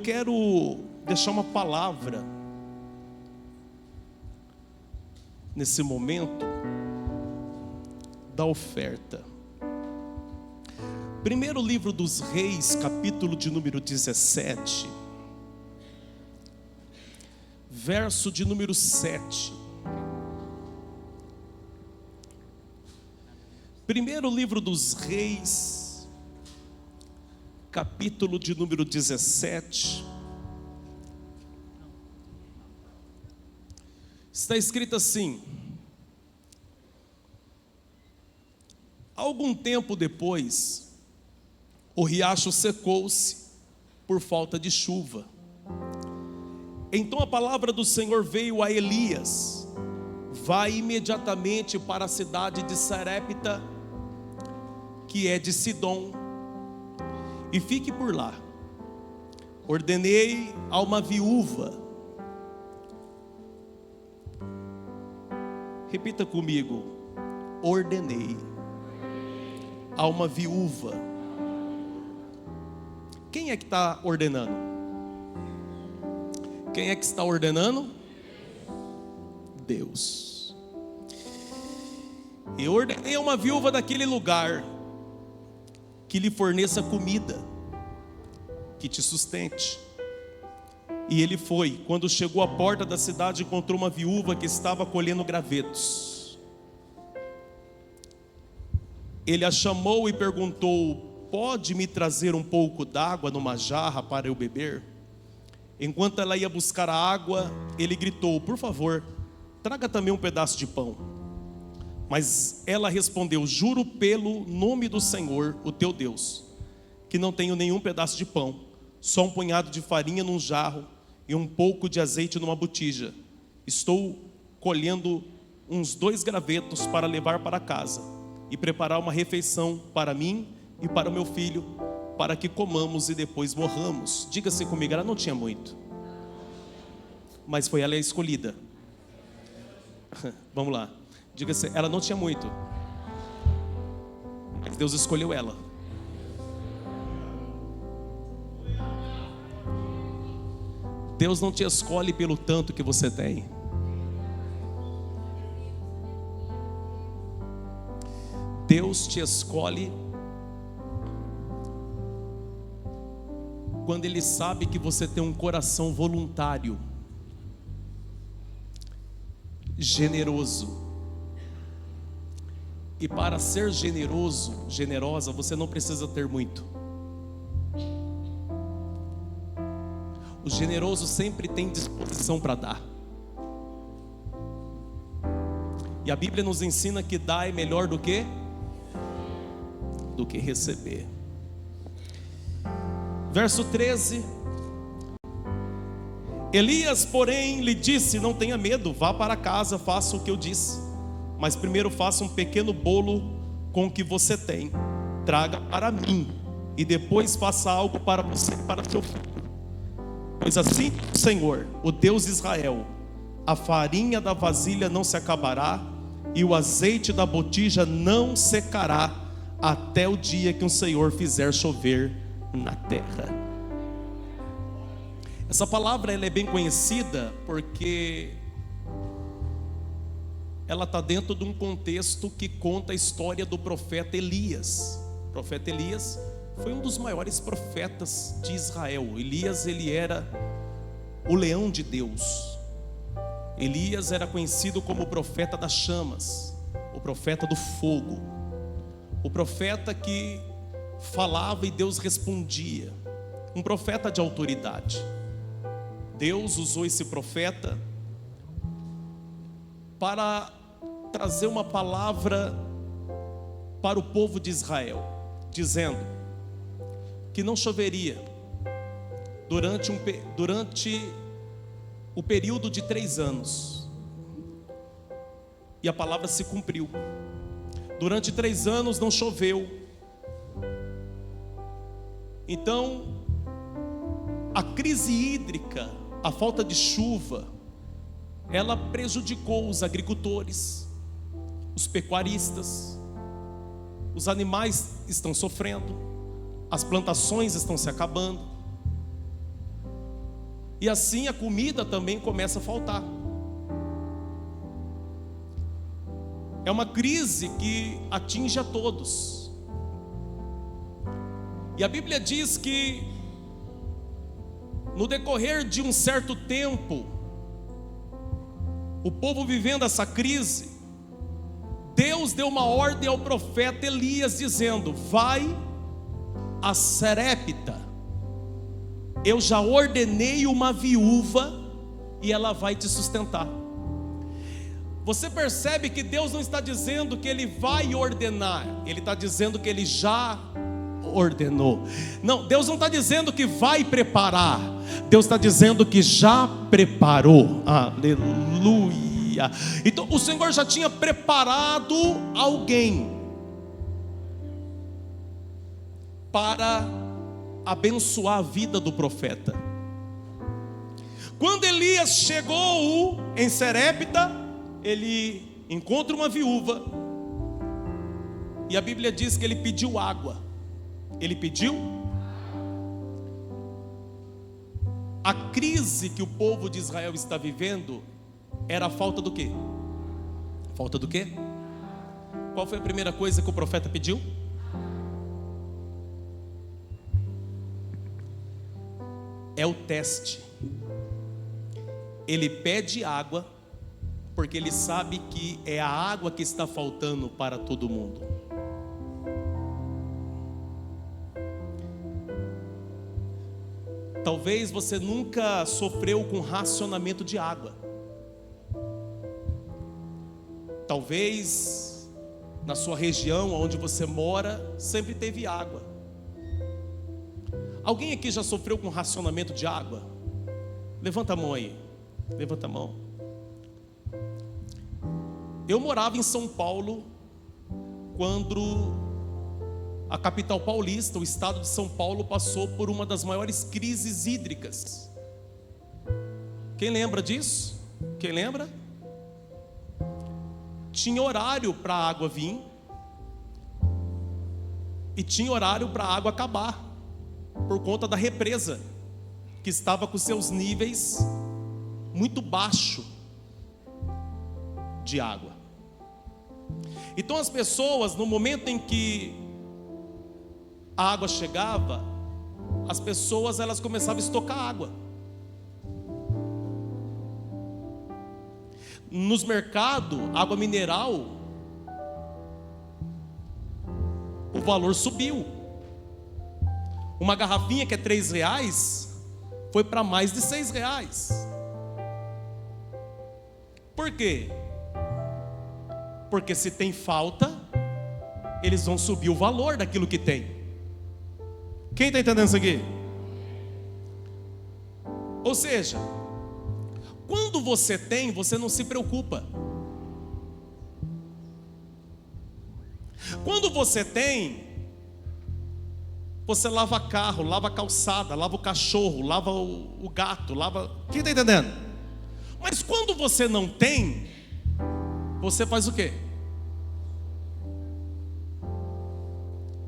quero deixar uma palavra nesse momento da oferta. Primeiro livro dos Reis, capítulo de número 17, verso de número 7. Primeiro livro dos Reis, capítulo de número 17. Está escrito assim: algum tempo depois, o riacho secou-se por falta de chuva. Então a palavra do Senhor veio a Elias: vai imediatamente para a cidade de Sarepta, que é de Sidom, e fique por lá. Ordenei a uma viúva. Repita comigo: ordenei a uma viúva. Quem é que está ordenando? Quem é que está ordenando? Deus. E ordenei a uma viúva daquele lugar que lhe forneça comida, que te sustente. E ele foi. Quando chegou à porta da cidade, encontrou uma viúva que estava colhendo gravetos. Ele a chamou e perguntou: pode me trazer um pouco d'água numa jarra para eu beber? Enquanto ela ia buscar a água, ele gritou: por favor, traga também um pedaço de pão. Mas ela respondeu: juro pelo nome do Senhor, o teu Deus, que não tenho nenhum pedaço de pão, só um punhado de farinha num jarro e um pouco de azeite numa botija. Estou colhendo uns 2 gravetos para levar para casa e preparar uma refeição para mim e para o meu filho, para que comamos e depois morramos. Diga-se comigo: ela não tinha muito, mas foi ela a escolhida. Vamos lá, diga-se: ela não tinha muito, mas Deus escolheu ela. Deus não te escolhe pelo tanto que você tem. Deus te escolhe quando Ele sabe que você tem um coração voluntário, generoso. E para ser generoso, generosa, você não precisa ter muito. O generoso sempre tem disposição para dar. E a Bíblia nos ensina que dar é melhor do que receber. Verso 13. Elias, porém, lhe disse: não tenha medo, vá para casa, faça o que eu disse. Mas primeiro faça um pequeno bolo com o que você tem, traga para mim, e depois faça algo para você e para seu filho. Pois assim, Senhor, o Deus de Israel, a farinha da vasilha não se acabará, e o azeite da botija não secará, até o dia que o Senhor fizer chover na terra. Essa palavra ela é bem conhecida porque ela está dentro de um contexto que conta a história do profeta Elias. O profeta Elias foi um dos maiores profetas de Israel. Elias, ele era o leão de Deus. Elias era conhecido como o profeta das chamas, o profeta do fogo, o profeta que falava e Deus respondia, um profeta de autoridade. Deus usou esse profeta para trazer uma palavra para o povo de Israel, dizendo que não choveria durante o período de 3 anos. E a palavra se cumpriu. Durante 3 anos não choveu. Então, a crise hídrica, a falta de chuva, ela prejudicou os agricultores, os pecuaristas. Os animais estão sofrendo, as plantações estão se acabando. E assim a comida também começa a faltar. É uma crise que atinge a todos. E a Bíblia diz que no decorrer de um certo tempo, o povo vivendo essa crise, Deus deu uma ordem ao profeta Elias dizendo: vai a Sarepta, eu já ordenei uma viúva e ela vai te sustentar. Você percebe que Deus não está dizendo que Ele vai ordenar, Ele está dizendo que Ele já ordenou. Não, Deus não está dizendo que vai preparar, Deus está dizendo que já preparou. Aleluia. Então o Senhor já tinha preparado alguém para abençoar a vida do profeta. Quando Elias chegou em Sarepta, ele encontra uma viúva, e a Bíblia diz que ele pediu água. Ele pediu. A crise que o povo de Israel está vivendo era a falta do quê? Falta do quê? Qual foi a primeira coisa que o profeta pediu? É o teste. Ele pede água porque ele sabe que é a água que está faltando para todo mundo. Talvez você nunca sofreu com racionamento de água. Talvez na sua região onde você mora sempre teve água. Alguém aqui já sofreu com racionamento de água? Levanta a mão aí. Levanta a mão. Eu morava em São Paulo quando a capital paulista, o estado de São Paulo, passou por uma das maiores crises hídricas. Quem lembra disso? Quem lembra? Tinha horário para a água vir e tinha horário para a água acabar, por conta da represa, que estava com seus níveis muito baixos de água. Então as pessoas, no momento em que a água chegava, as pessoas elas começavam a estocar água. Nos mercados, água mineral, o valor subiu. Uma garrafinha que é R$3 foi para mais de R$6. Por quê? Porque se tem falta, eles vão subir o valor daquilo que tem. Quem está entendendo isso aqui? Ou seja, quando você tem, você não se preocupa. Quando você tem, você lava carro, lava calçada, lava o cachorro, lava o gato, lava... Quem está entendendo? Mas quando você não tem, você faz o quê?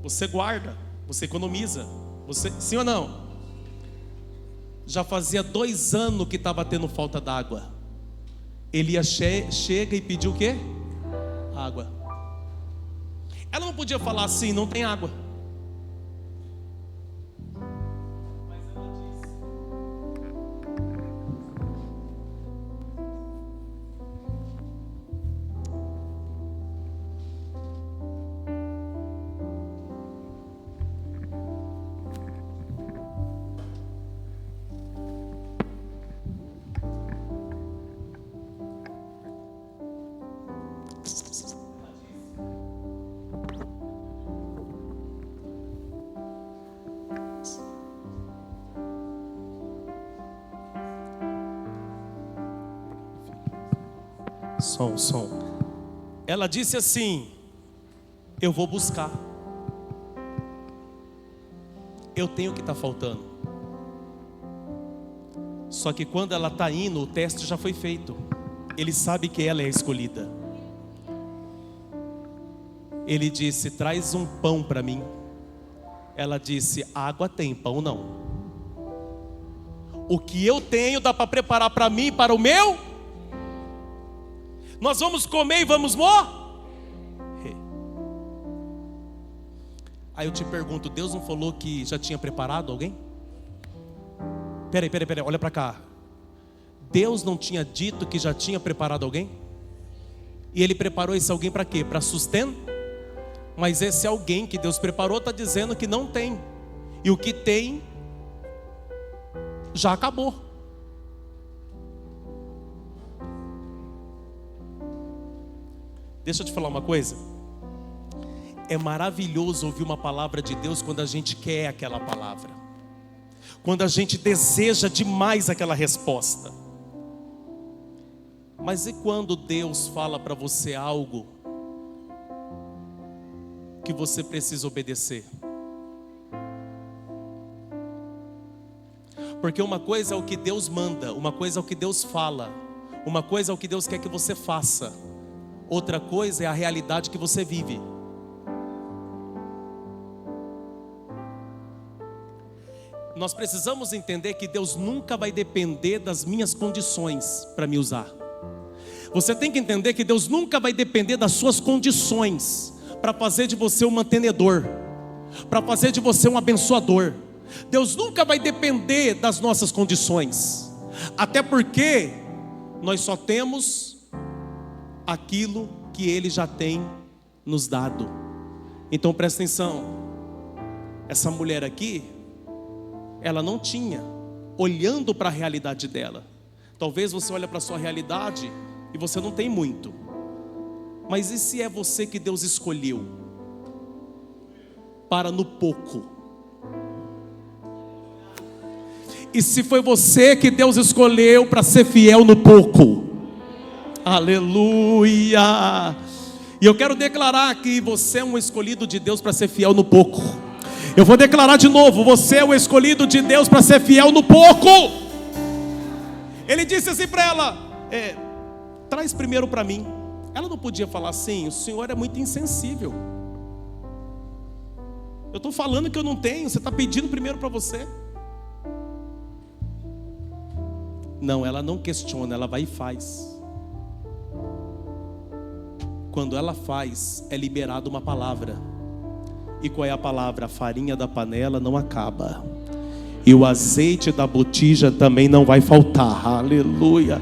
Você guarda, você economiza, você, sim ou não? Já fazia 2 anos que estava tendo falta d'água. Elias chega e pediu o quê? Água. Ela não podia falar assim, não tem água. Mas ela disse. Som. Ela disse assim: eu vou buscar. Eu tenho o que está faltando. Só que quando ela está indo, o teste já foi feito. Ele sabe que ela é a escolhida. Ele disse: traz um pão para mim. Ela disse: água tem, pão não. O que eu tenho dá para preparar para mim e para o meu. Nós vamos comer e vamos morrer. Aí eu te pergunto, Deus não falou que já tinha preparado alguém? Peraí, olha para cá. Deus não tinha dito que já tinha preparado alguém? E Ele preparou esse alguém para quê? Para sustento? Mas esse alguém que Deus preparou está dizendo que não tem. E o que tem já acabou. Deixa eu te falar uma coisa. É maravilhoso ouvir uma palavra de Deus quando a gente quer aquela palavra, quando a gente deseja demais aquela resposta. Mas e quando Deus fala para você algo que você precisa obedecer? Porque uma coisa é o que Deus manda, uma coisa é o que Deus fala, uma coisa é o que Deus quer que você faça, outra coisa é a realidade que você vive. Nós precisamos entender que Deus nunca vai depender das minhas condições para me usar. Você tem que entender que Deus nunca vai depender das suas condições para fazer de você um mantenedor, para fazer de você um abençoador. Deus nunca vai depender das nossas condições, até porque nós só temos aquilo que Ele já tem nos dado. Então presta atenção, essa mulher aqui, ela não tinha, olhando para a realidade dela. Talvez você olhe para a sua realidade e você não tem muito. Mas e se é você que Deus escolheu para no pouco? E se foi você que Deus escolheu para ser fiel no pouco? Aleluia! E eu quero declarar que você é um escolhido de Deus para ser fiel no pouco. Eu vou declarar de novo, você é o escolhido de Deus para ser fiel no pouco. Ele disse assim para ela, traz primeiro para mim. Ela não podia falar assim, o senhor é muito insensível. Eu estou falando que eu não tenho, você está pedindo primeiro para você. Não, ela não questiona, ela vai e faz. Quando ela faz, é liberada uma palavra. E qual é a palavra? A farinha da panela não acaba, e o azeite da botija também não vai faltar. Aleluia.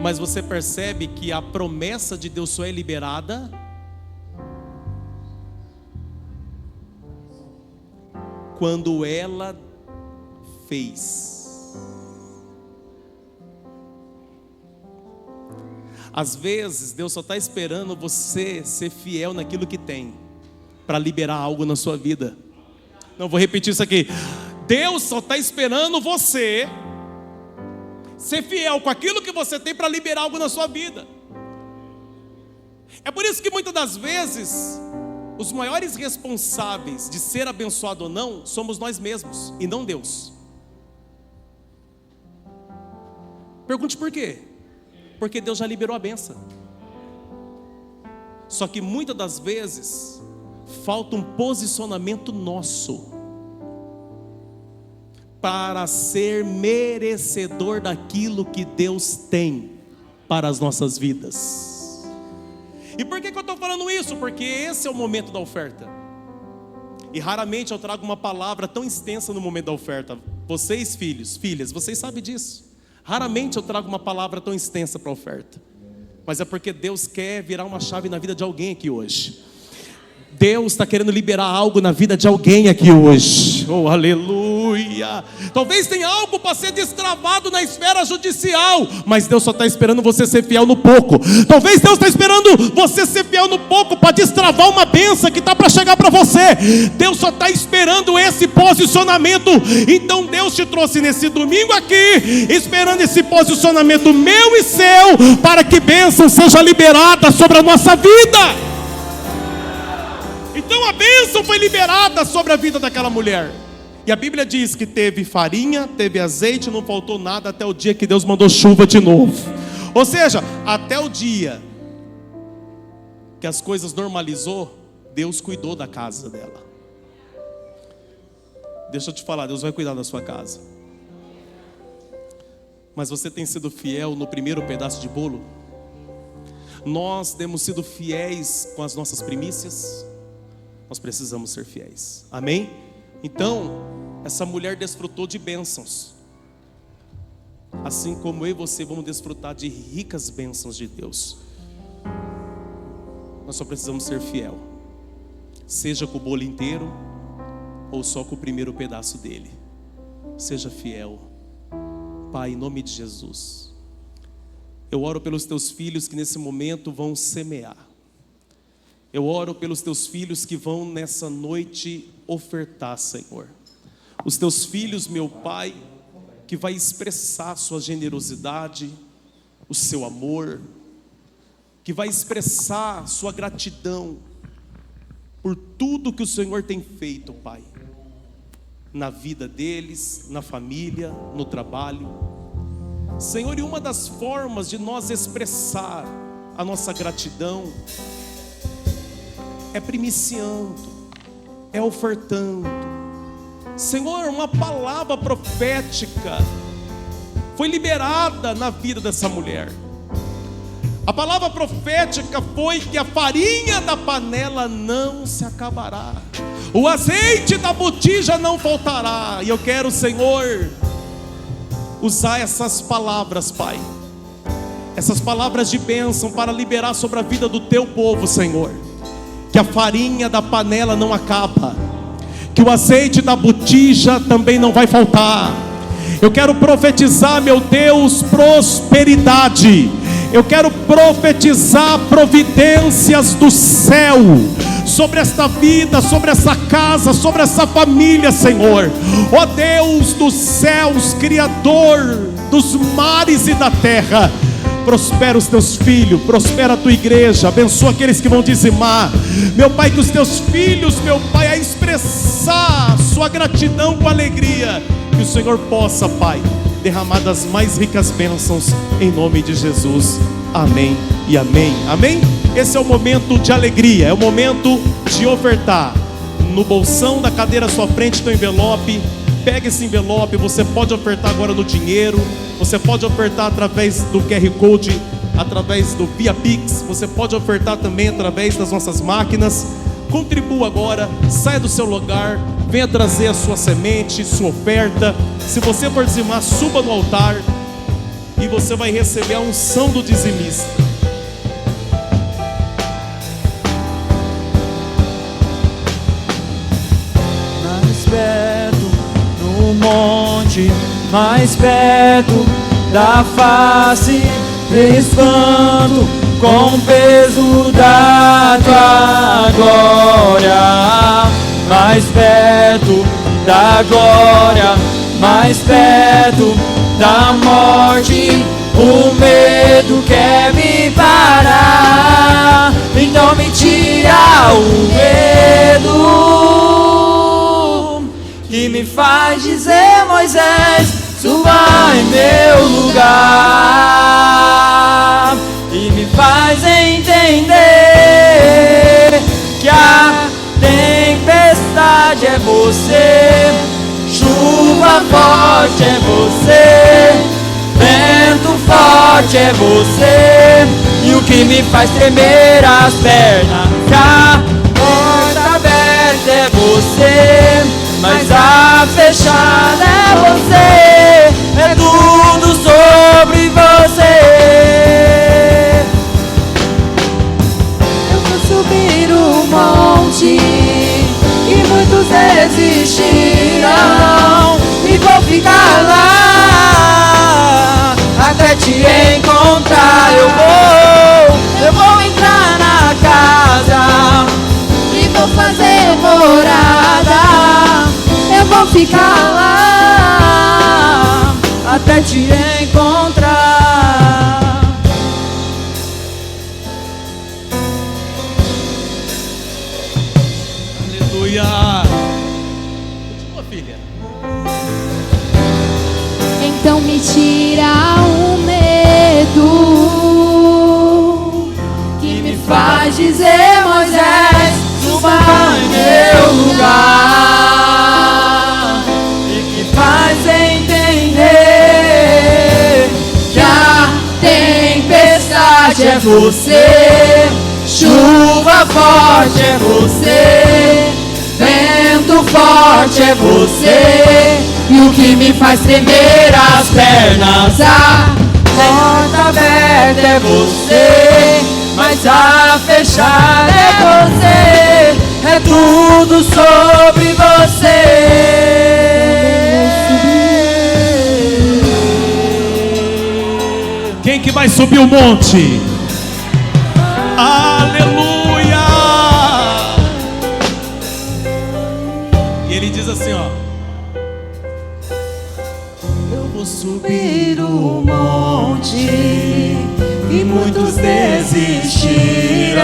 Mas você percebe que a promessa de Deus só é liberada quando ela fez. Às vezes Deus só está esperando você ser fiel naquilo que tem, para liberar algo na sua vida. Não, vou repetir isso aqui. Deus só está esperando você ser fiel com aquilo que você tem para liberar algo na sua vida. É por isso que muitas das vezes os maiores responsáveis de ser abençoado ou não somos nós mesmos e não Deus. Pergunte por quê? Porque Deus já liberou a bênção. Só que muitas das vezes falta um posicionamento nosso para ser merecedor daquilo que Deus tem para as nossas vidas. E por que eu estou falando isso? Porque esse é o momento da oferta. E raramente eu trago uma palavra tão extensa no momento da oferta. Vocês, filhos, filhas, vocês sabem disso. Raramente eu trago uma palavra tão extensa para a oferta. Mas é porque Deus quer virar uma chave na vida de alguém aqui hoje. Deus está querendo liberar algo na vida de alguém aqui hoje. Oh, aleluia. Talvez tenha algo para ser destravado na esfera judicial, mas Deus só está esperando você ser fiel no pouco. Talvez Deus está esperando você ser fiel no pouco para destravar uma bênção que está para chegar para você. Deus só está esperando esse posicionamento. Então Deus te trouxe nesse domingo aqui, esperando esse posicionamento meu e seu, para que bênção seja liberada sobre a nossa vida. Então a bênção foi liberada sobre a vida daquela mulher. E a Bíblia diz que teve farinha, teve azeite, não faltou nada até o dia que Deus mandou chuva de novo. Ou seja, até o dia que as coisas normalizou, Deus cuidou da casa dela. Deixa eu te falar, Deus vai cuidar da sua casa. Mas você tem sido fiel no primeiro pedaço de bolo? Nós temos sido fiéis com as nossas primícias? Nós precisamos ser fiéis. Amém? Então, essa mulher desfrutou de bênçãos, assim como eu e você vamos desfrutar de ricas bênçãos de Deus. Nós só precisamos ser fiel, seja com o bolo inteiro ou só com o primeiro pedaço dele. Seja fiel. Pai, em nome de Jesus, eu oro pelos teus filhos que nesse momento vão semear. Eu oro pelos teus filhos que vão nessa noite ofertar, Senhor. Os teus filhos, meu Pai, que vai expressar sua generosidade, o seu amor, que vai expressar sua gratidão por tudo que o Senhor tem feito, Pai, na vida deles, na família, no trabalho. Senhor, e uma das formas de nós expressar a nossa gratidão é primiciando, é ofertando. Senhor, uma palavra profética foi liberada na vida dessa mulher. A palavra profética foi que a farinha da panela não se acabará, o azeite da botija não faltará. E eu quero, Senhor, usar essas palavras, Pai, essas palavras de bênção para liberar sobre a vida do teu povo, Senhor. Que a farinha da panela não acaba, que o azeite da botija também não vai faltar. Eu quero profetizar, meu Deus, prosperidade. Eu quero profetizar providências do céu sobre esta vida, sobre essa casa, sobre essa família, Senhor. Ó Deus dos céus, Criador dos mares e da terra, prospera os teus filhos, prospera a tua igreja, abençoa aqueles que vão dizimar. Meu Pai, que os teus filhos, meu Pai, a expressar sua gratidão com alegria, que o Senhor possa, Pai, derramar das mais ricas bênçãos, em nome de Jesus. Amém e amém. Amém? Esse é o momento de alegria, é o momento de ofertar. No bolsão da cadeira à sua frente tem um envelope. Pega esse envelope, você pode ofertar agora no dinheiro, você pode ofertar através do QR Code, através do Via Pix, você pode ofertar também através das nossas máquinas. Contribua agora, saia do seu lugar, venha trazer a sua semente, sua oferta. Se você for dizimar, suba no altar e você vai receber a unção do dizimista. Mais perto no monte, mais perto da face, espanto com o peso da tua glória. Mais perto da glória, mais perto da morte, o medo quer me parar. Então me tira o medo que me faz dizer: Moisés, suba em meu lugar. E me faz entender que a tempestade é você, chuva forte é você, vento forte é você, e o que me faz tremer as pernas, que a porta aberta é você, mas a fechada é você, é tudo sobre você. Eu vou subir o monte e muitos desistirão, e vou ficar lá até te encontrar. Eu vou entrar na casa e vou fazer morada. Eu vou ficar lá até te encontrar. Aleluia. Continua, filha. Então me tira o medo que me faz dizer: Moisés, suba em meu lugar. E que faz entender você, chuva forte é você, vento forte é você, e o que me faz tremer as pernas. A porta aberta é você, mas a fechar é você, é tudo sobre você. Quem que vai subir o monte? Aleluia! E ele diz assim, ó: eu vou subir O monte e muitos desistirão,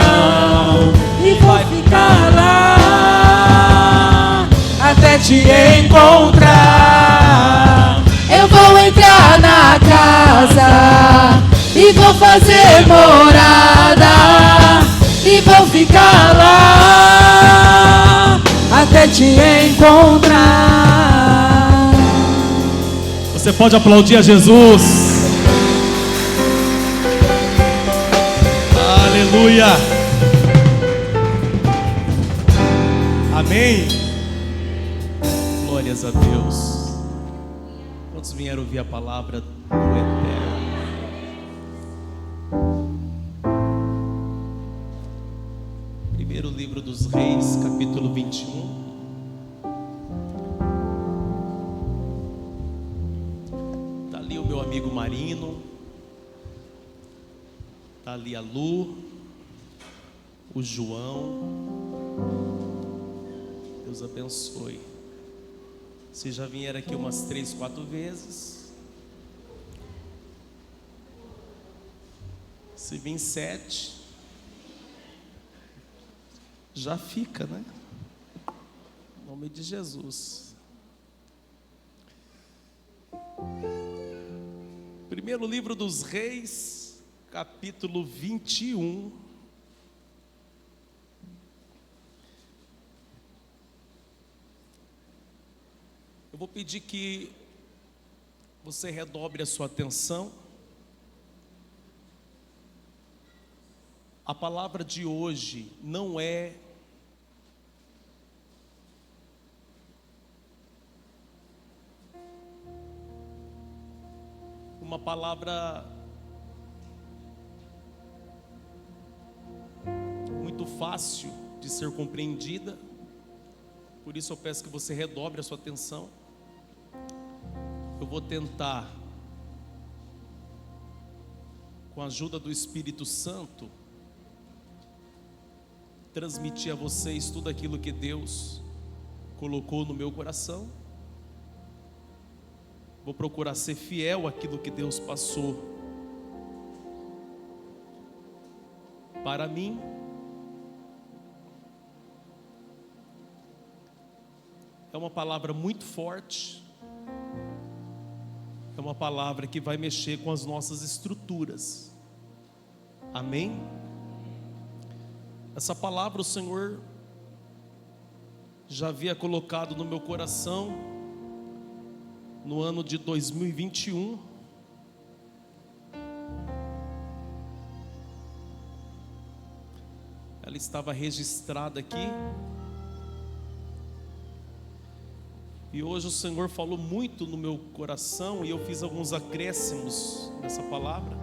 e vou ficar lá até te encontrar. Eu vou entrar na casa e vou fazer morada, e vou ficar lá até te encontrar. Você pode aplaudir a Jesus. Aleluia. Amém. Glórias a Deus. Quantos vieram ouvir a palavra do Eterno? Primeiro livro dos Reis, capítulo 21. Está ali o meu amigo Marino. Está ali a Lu, o João. Deus abençoe. Vocês já vieram aqui umas 3, 4 vezes. Se vir 7, já fica, né? Em nome de Jesus. Primeiro livro dos Reis, capítulo 21. Eu vou pedir que você redobre a sua atenção. A palavra de hoje não é uma palavra muito fácil de ser compreendida. Por isso eu peço que você redobre a sua atenção. Eu vou tentar, com a ajuda do Espírito Santo, transmitir a vocês tudo aquilo que Deus colocou no meu coração. Vou procurar ser fiel àquilo que Deus passou para mim. É uma palavra muito forte. É uma palavra que vai mexer com as nossas estruturas. Amém? Essa palavra o Senhor já havia colocado no meu coração no ano de 2021. Ela estava registrada aqui. E hoje o Senhor falou muito no meu coração e eu fiz alguns acréscimos nessa palavra.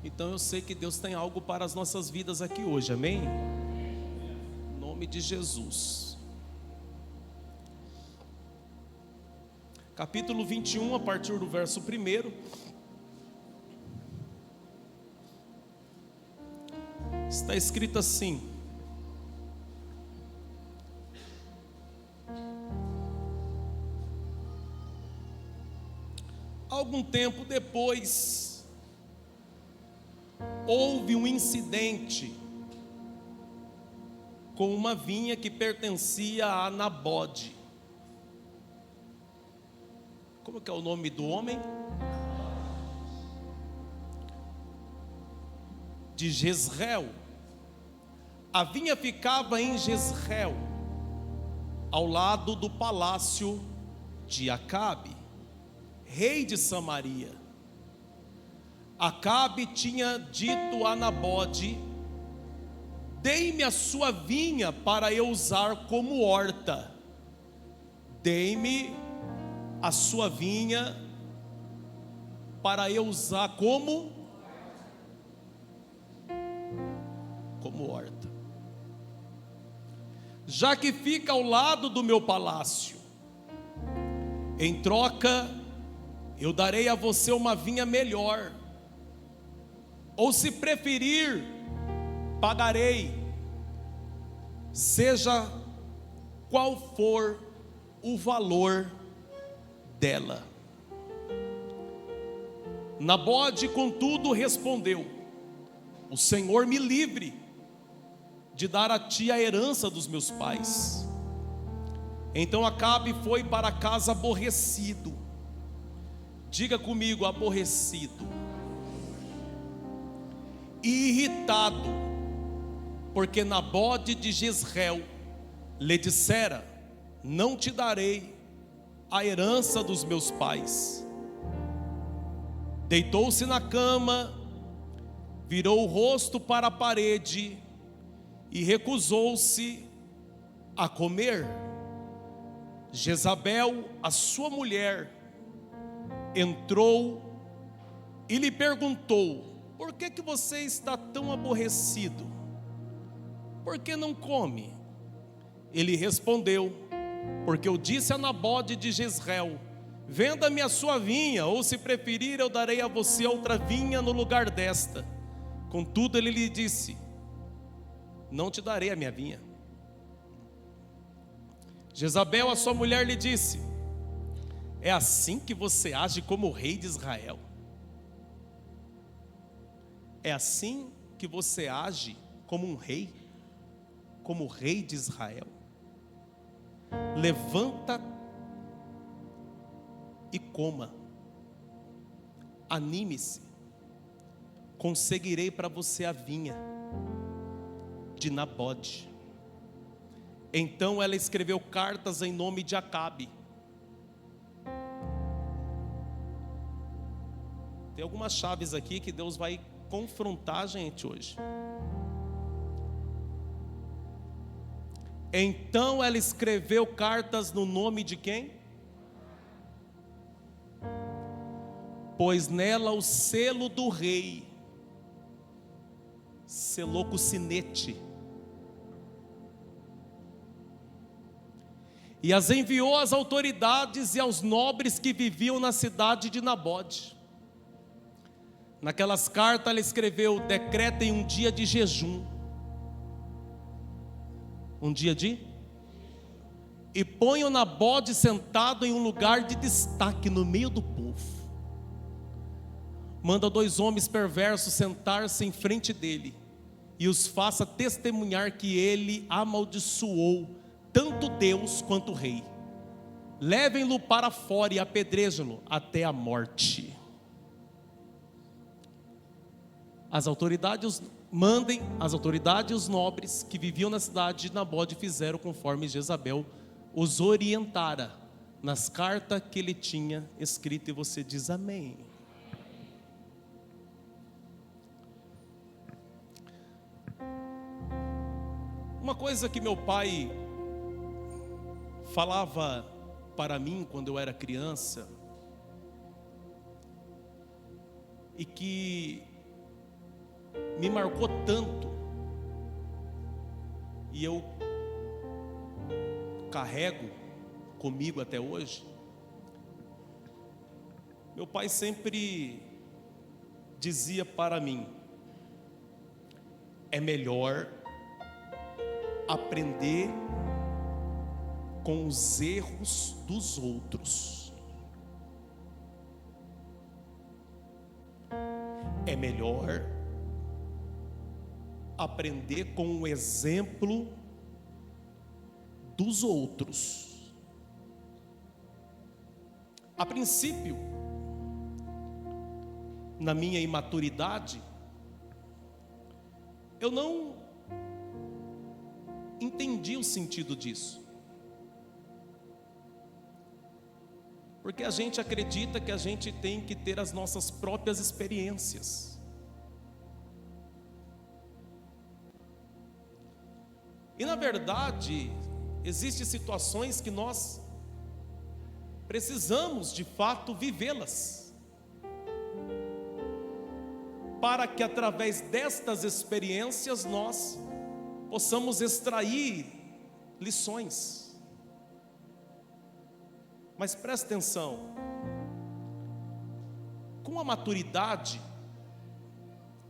Então eu sei que Deus tem algo para as nossas vidas aqui hoje, amém? Em nome de Jesus. Capítulo 21, a partir do verso 1. Está escrito assim: algum tempo depois, houve um incidente com uma vinha que pertencia a Nabode. Como que é o nome do homem? De Jezreel. A vinha ficava em Jezreel, ao lado do palácio de Acabe, rei de Samaria. Acabe tinha dito a Nabode: dei-me a sua vinha para eu usar como horta. Dei-me a sua vinha para eu usar como horta. Já que fica ao lado do meu palácio, em troca eu darei a você uma vinha melhor. Ou se preferir, pagarei, seja qual for o valor dela. Nabode, contudo, respondeu: o Senhor me livre de dar a ti a herança dos meus pais. Então Acabe foi para casa aborrecido. Diga comigo: aborrecido. E irritado, porque Nabode de Jezreel lhe dissera: não te darei a herança dos meus pais. Deitou-se na cama, virou o rosto para a parede e recusou-se a comer. Jezabel, a sua mulher, entrou e lhe perguntou: por que você está tão aborrecido? Por que não come? Ele respondeu: porque eu disse a Nabode de Jezreel: venda-me a sua vinha, ou se preferir eu darei a você outra vinha no lugar desta. Contudo ele lhe disse: não te darei a minha vinha. Jezabel, a sua mulher, lhe disse: é assim que você age como rei de Israel? É assim que você age como um rei, como rei de Israel? Levanta e coma, anime-se, conseguirei para você a vinha de Nabode. Então ela escreveu cartas em nome de Acabe. Tem algumas chaves aqui que Deus vai confrontar a gente hoje. Então ela escreveu cartas no nome de quem? Pois nela o selo do rei selou com o sinete, e as enviou às autoridades e aos nobres que viviam na cidade de Nabode. Naquelas cartas ela escreveu: decretem um dia de jejum, e ponham Nabode sentado em um lugar de destaque no meio do povo. Manda 2 homens perversos sentar-se em frente dele, e os faça testemunhar que ele amaldiçoou tanto Deus quanto o rei. Levem-no para fora e apedrejam-no até a morte. Mandem as autoridades e os nobres que viviam na cidade de Nabode fizeram conforme Jezabel os orientara nas cartas que ele tinha escrito. E você diz amém. Uma coisa que meu pai falava para mim quando eu era criança, e que me marcou tanto, e eu carrego comigo até hoje. Meu pai sempre dizia para mim: é melhor aprender com os erros dos outros. É melhor aprender com o exemplo dos outros. A princípio, na minha imaturidade, eu não entendi o sentido disso. Porque a gente acredita que a gente tem que ter as nossas próprias experiências. E na verdade, existem situações que nós precisamos de fato vivê-las, para que através destas experiências nós possamos extrair lições. Mas presta atenção, com a maturidade,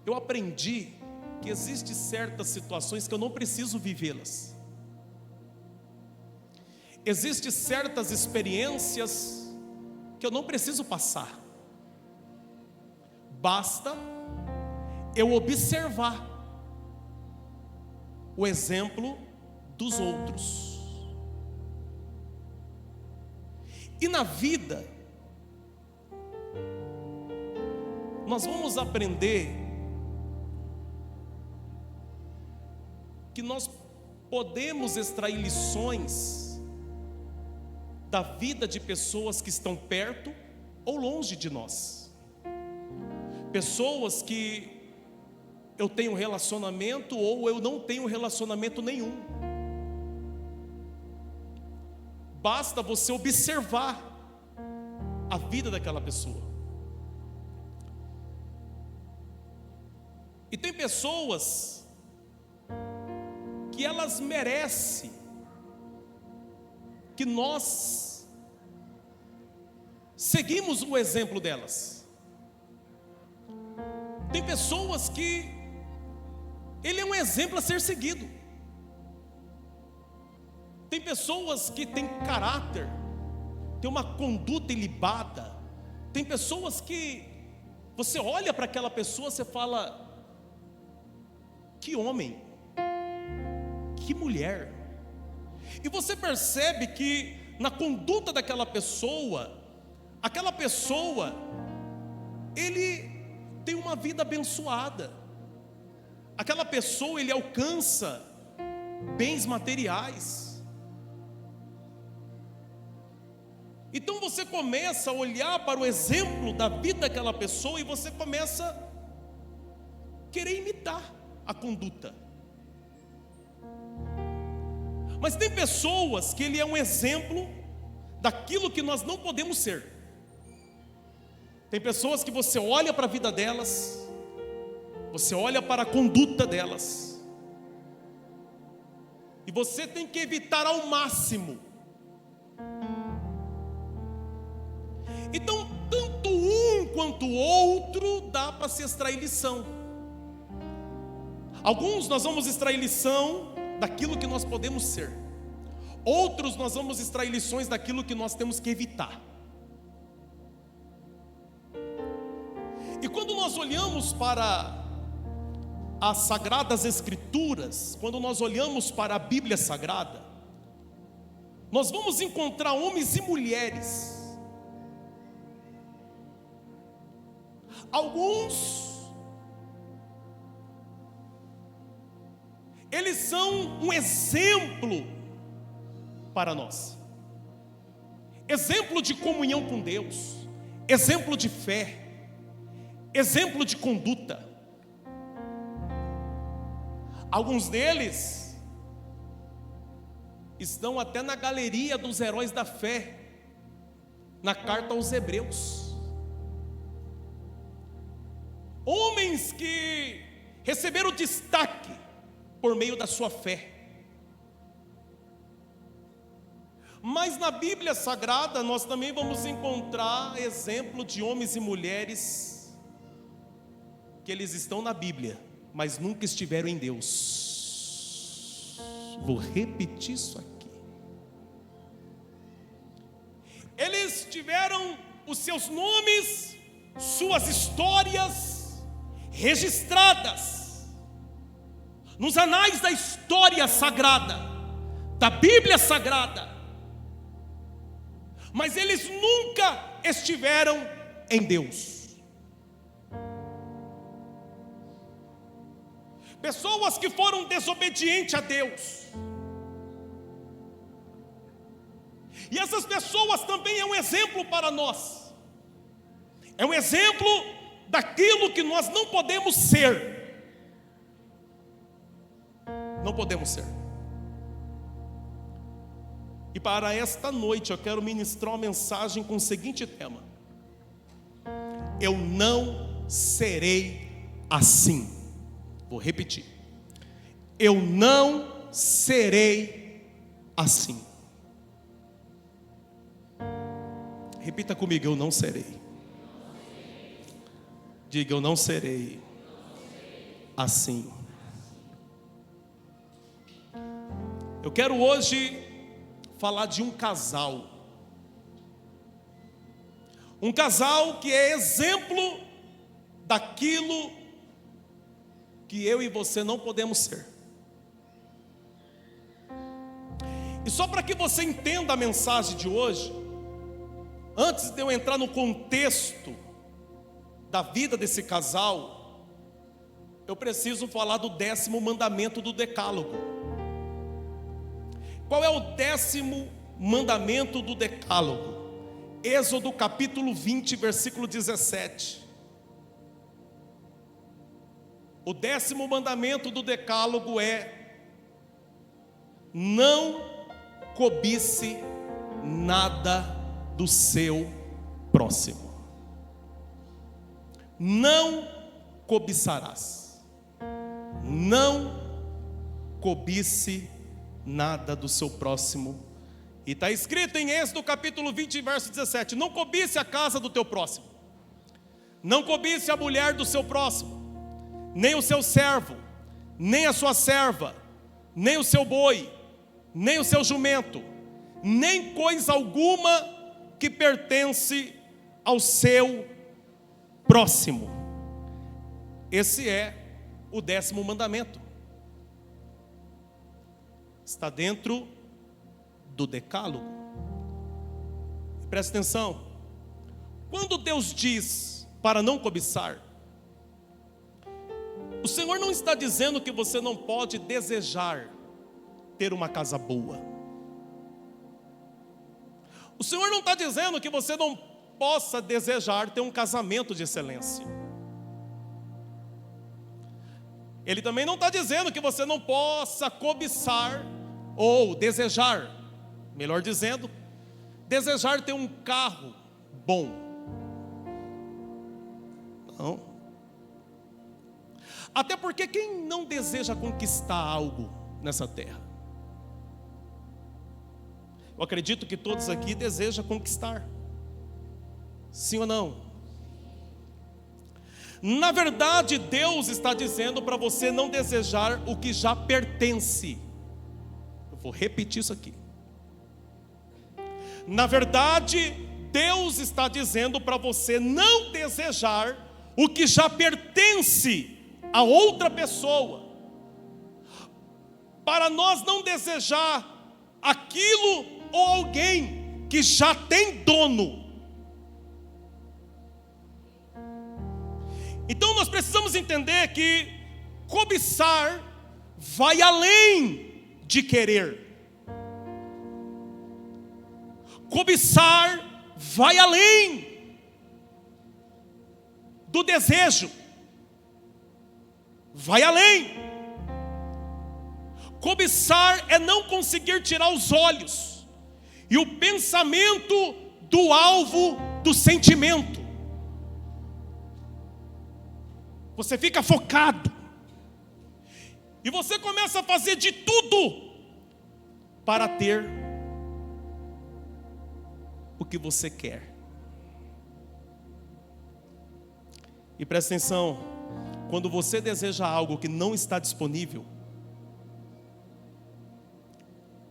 eu aprendi que existem certas situações que eu não preciso vivê-las. Existem certas experiências que eu não preciso passar. Basta eu observar o exemplo dos outros. E na vida, nós vamos aprender que nós podemos extrair lições da vida de pessoas que estão perto ou longe de nós. Pessoas que eu tenho relacionamento ou eu não tenho relacionamento nenhum. Basta você observar a vida daquela pessoa. E tem pessoas que elas merecem que nós seguimos o exemplo delas. Tem pessoas que ele é um exemplo a ser seguido. Tem pessoas que têm caráter, têm uma conduta ilibada. Tem pessoas que você olha para aquela pessoa, você fala: que homem, que mulher. E você percebe que na conduta daquela pessoa, ele tem uma vida abençoada. Aquela pessoa, ele alcança bens materiais. Então você começa a olhar para o exemplo da vida daquela pessoa e você começa a querer imitar a conduta. Mas tem pessoas que ele é um exemplo daquilo que nós não podemos ser. Tem pessoas que você olha para a vida delas, você olha para a conduta delas, e você tem que evitar ao máximo. Então, tanto um quanto o outro dá para se extrair lição. Alguns nós vamos extrair lição daquilo que nós podemos ser. Outros nós vamos extrair lições daquilo que nós temos que evitar. E quando nós olhamos para as Sagradas Escrituras, quando nós olhamos para a Bíblia Sagrada, nós vamos encontrar homens e mulheres. Alguns, eles são um exemplo para nós. Exemplo de comunhão com Deus, exemplo de fé, exemplo de conduta. Alguns deles estão até na galeria dos heróis da fé, na carta aos Hebreus. Homens que receberam destaque por meio da sua fé. Mas na Bíblia Sagrada nós também vamos encontrar exemplo de homens e mulheres que eles estão na Bíblia, mas nunca estiveram em Deus. Vou repetir isso aqui. Eles tiveram os seus nomes, suas histórias registradas nos anais da história sagrada, da Bíblia Sagrada, mas eles nunca estiveram em Deus. Pessoas que foram desobedientes a Deus, E essas pessoas também é um exemplo para nós. É um exemplo daquilo que nós não podemos ser. Não podemos ser. E para esta noite eu quero ministrar uma mensagem com o seguinte tema: eu não serei assim. Vou repetir: eu não serei assim. Repita comigo: eu não serei. Diga: eu não serei assim. Eu quero hoje falar de um casal. Um casal que é exemplo daquilo que eu e você não podemos ser. E só para que você entenda a mensagem de hoje, antes de eu entrar no contexto da vida desse casal, eu preciso falar do 10º mandamento do Decálogo. Qual é o 10º mandamento do Decálogo? Êxodo capítulo 20, versículo 17. O 10º mandamento do Decálogo é: não cobice nada do seu próximo. Não cobiçarás. Não cobice nada do seu próximo. E está escrito em Êxodo capítulo 20, verso 17: não cobice a casa do teu próximo, não cobice a mulher do seu próximo, nem o seu servo, nem a sua serva, nem o seu boi, nem o seu jumento, nem coisa alguma que pertence ao seu próximo. Esse é o 10º mandamento. Está dentro do Decálogo. Presta atenção. Quando Deus diz para não cobiçar, o Senhor não está dizendo que você não pode desejar ter uma casa boa. O Senhor não está dizendo que você não possa desejar ter um casamento de excelência. Ele também não está dizendo que você não possa cobiçar ou desejar, melhor dizendo, desejar ter um carro bom. Não. Até porque quem não deseja conquistar algo nessa terra? Eu acredito que todos aqui desejam conquistar. Sim ou não? Na verdade, Deus está dizendo para você não desejar o que já pertence. Eu vou repetir isso aqui. Na verdade, Deus está dizendo para você não desejar o que já pertence a outra pessoa. Para nós não desejar aquilo ou alguém que já tem dono. Então nós precisamos entender que cobiçar vai além de querer. Cobiçar vai além do desejo. Vai além. Cobiçar é não conseguir tirar os olhos e o pensamento do alvo do sentimento. Você fica focado e você começa a fazer de tudo para ter o que você quer. E presta atenção, quando você deseja algo que não está disponível,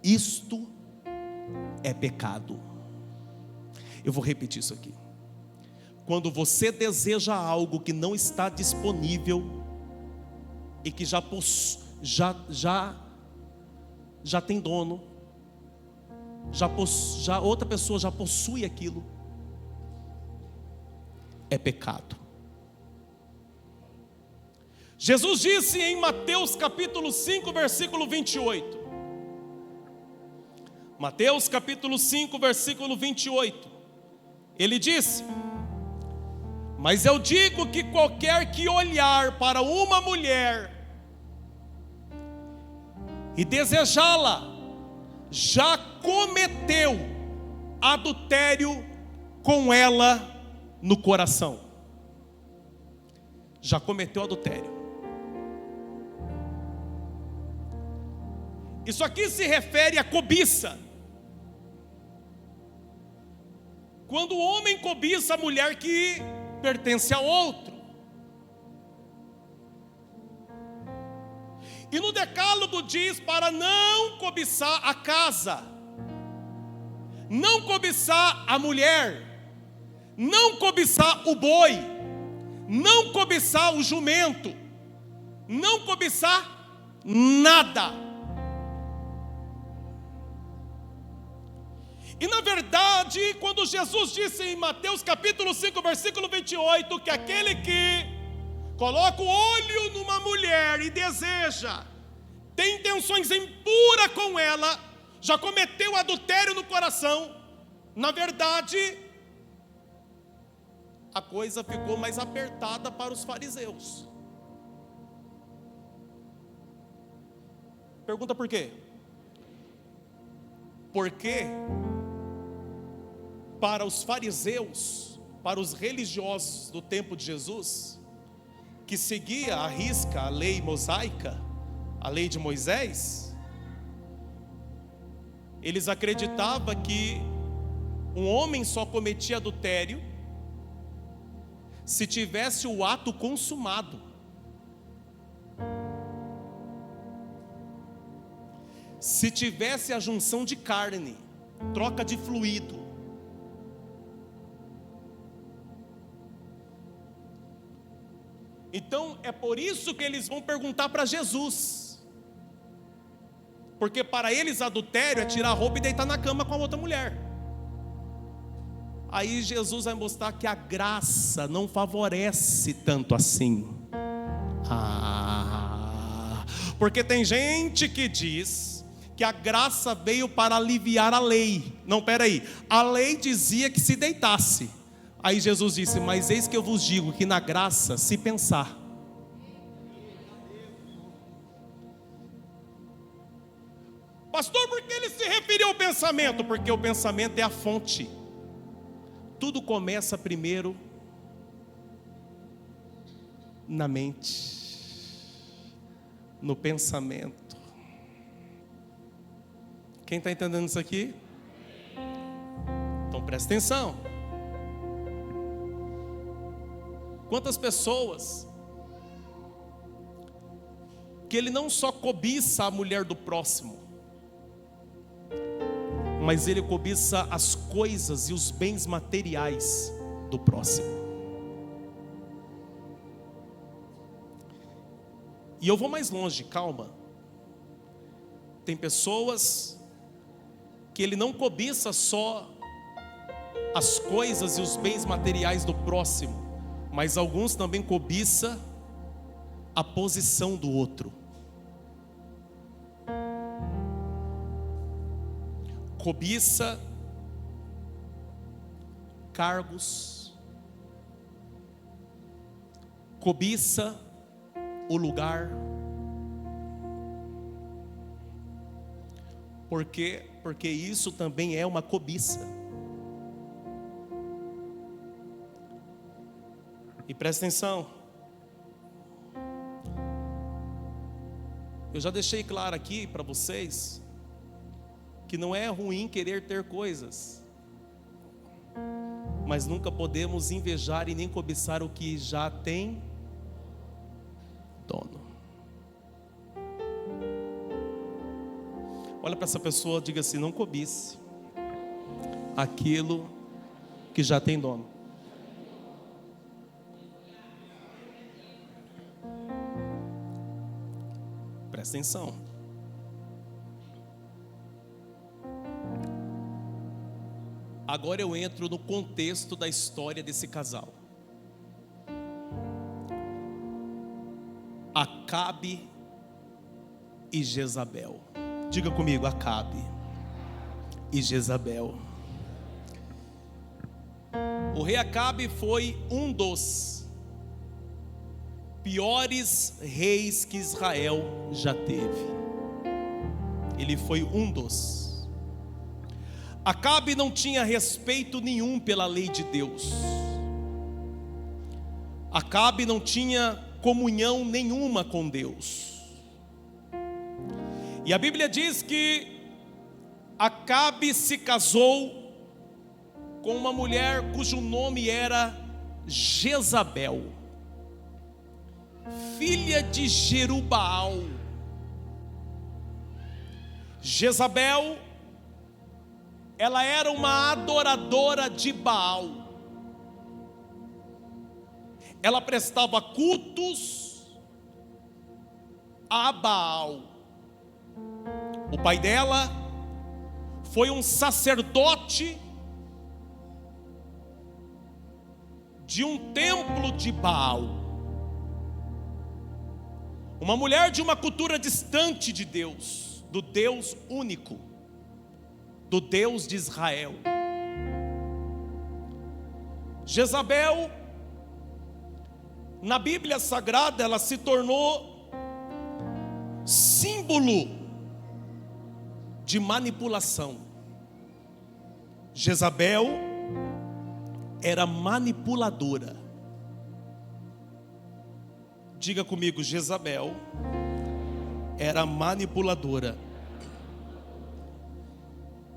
isto é pecado. Eu vou repetir isso aqui. Quando você deseja algo que não está disponível e que já tem dono, já outra pessoa já possui aquilo, é pecado. Jesus disse em Mateus capítulo 5, versículo 28: Mateus capítulo 5, versículo 28. Ele disse: mas eu digo que qualquer que olhar para uma mulher e desejá-la, já cometeu adultério com ela no coração. Já cometeu adultério. Isso aqui se refere à cobiça. Quando o homem cobiça a mulher que pertence a outro. E no decálogo diz para não cobiçar a casa, não cobiçar a mulher, não cobiçar o boi, não cobiçar o jumento, não cobiçar nada. E na verdade, quando Jesus disse em Mateus capítulo 5, versículo 28, que aquele que coloca o olho numa mulher e deseja, tem intenções impuras com ela, já cometeu adultério no coração. Na verdade, a coisa ficou mais apertada para os fariseus. Pergunta por quê? Porque para os fariseus, para os religiosos do tempo de Jesus, que seguia à risca a lei mosaica, a lei de Moisés, eles acreditavam que um homem só cometia adultério se tivesse o ato consumado. Se tivesse a junção de carne, troca de fluido. Então é por isso que eles vão perguntar para Jesus, porque para eles adultério é tirar a roupa e deitar na cama com a outra mulher. Aí Jesus vai mostrar que a graça não favorece tanto assim. Porque tem gente que diz que a graça veio para aliviar a lei. Não, peraí, a lei dizia que se deitasse. Aí Jesus disse: mas eis que eu vos digo que na graça, se pensar. Pastor, por que ele se referiu ao pensamento? Porque o pensamento é a fonte. Tudo começa primeiro na mente, no pensamento. Quem está entendendo isso aqui? Então presta atenção. Quantas pessoas que ele não só cobiça a mulher do próximo, mas ele cobiça as coisas e os bens materiais do próximo. E eu vou mais longe, calma. Tem pessoas que ele não cobiça só as coisas e os bens materiais do próximo, mas alguns também cobiça a posição do outro. Cobiça cargos, cobiça o lugar. Por quê? Porque isso também é uma cobiça. E presta atenção. Eu já deixei claro aqui para vocês que não é ruim querer ter coisas, mas nunca podemos invejar e nem cobiçar o que já tem dono. Olha para essa pessoa e diga assim: não cobice aquilo que já tem dono. Presta atenção. Agora eu entro no contexto da história desse casal. Acabe e Jezabel. Diga comigo, Acabe e Jezabel. O rei Acabe foi um dos piores reis que Israel já teve. Ele foi um dos. Acabe não tinha respeito nenhum pela lei de Deus. Acabe não tinha comunhão nenhuma com Deus. E a Bíblia diz que Acabe se casou com uma mulher cujo nome era Jezabel, filha de Jerubaal. Jezabel, ela era uma adoradora de Baal. Ela prestava cultos a Baal. O pai dela foi um sacerdote de um templo de Baal. Uma mulher de uma cultura distante de Deus, do Deus único, do Deus de Israel. Jezabel, na Bíblia Sagrada, ela se tornou símbolo de manipulação. Jezabel era manipuladora. Diga comigo, Jezabel era manipuladora.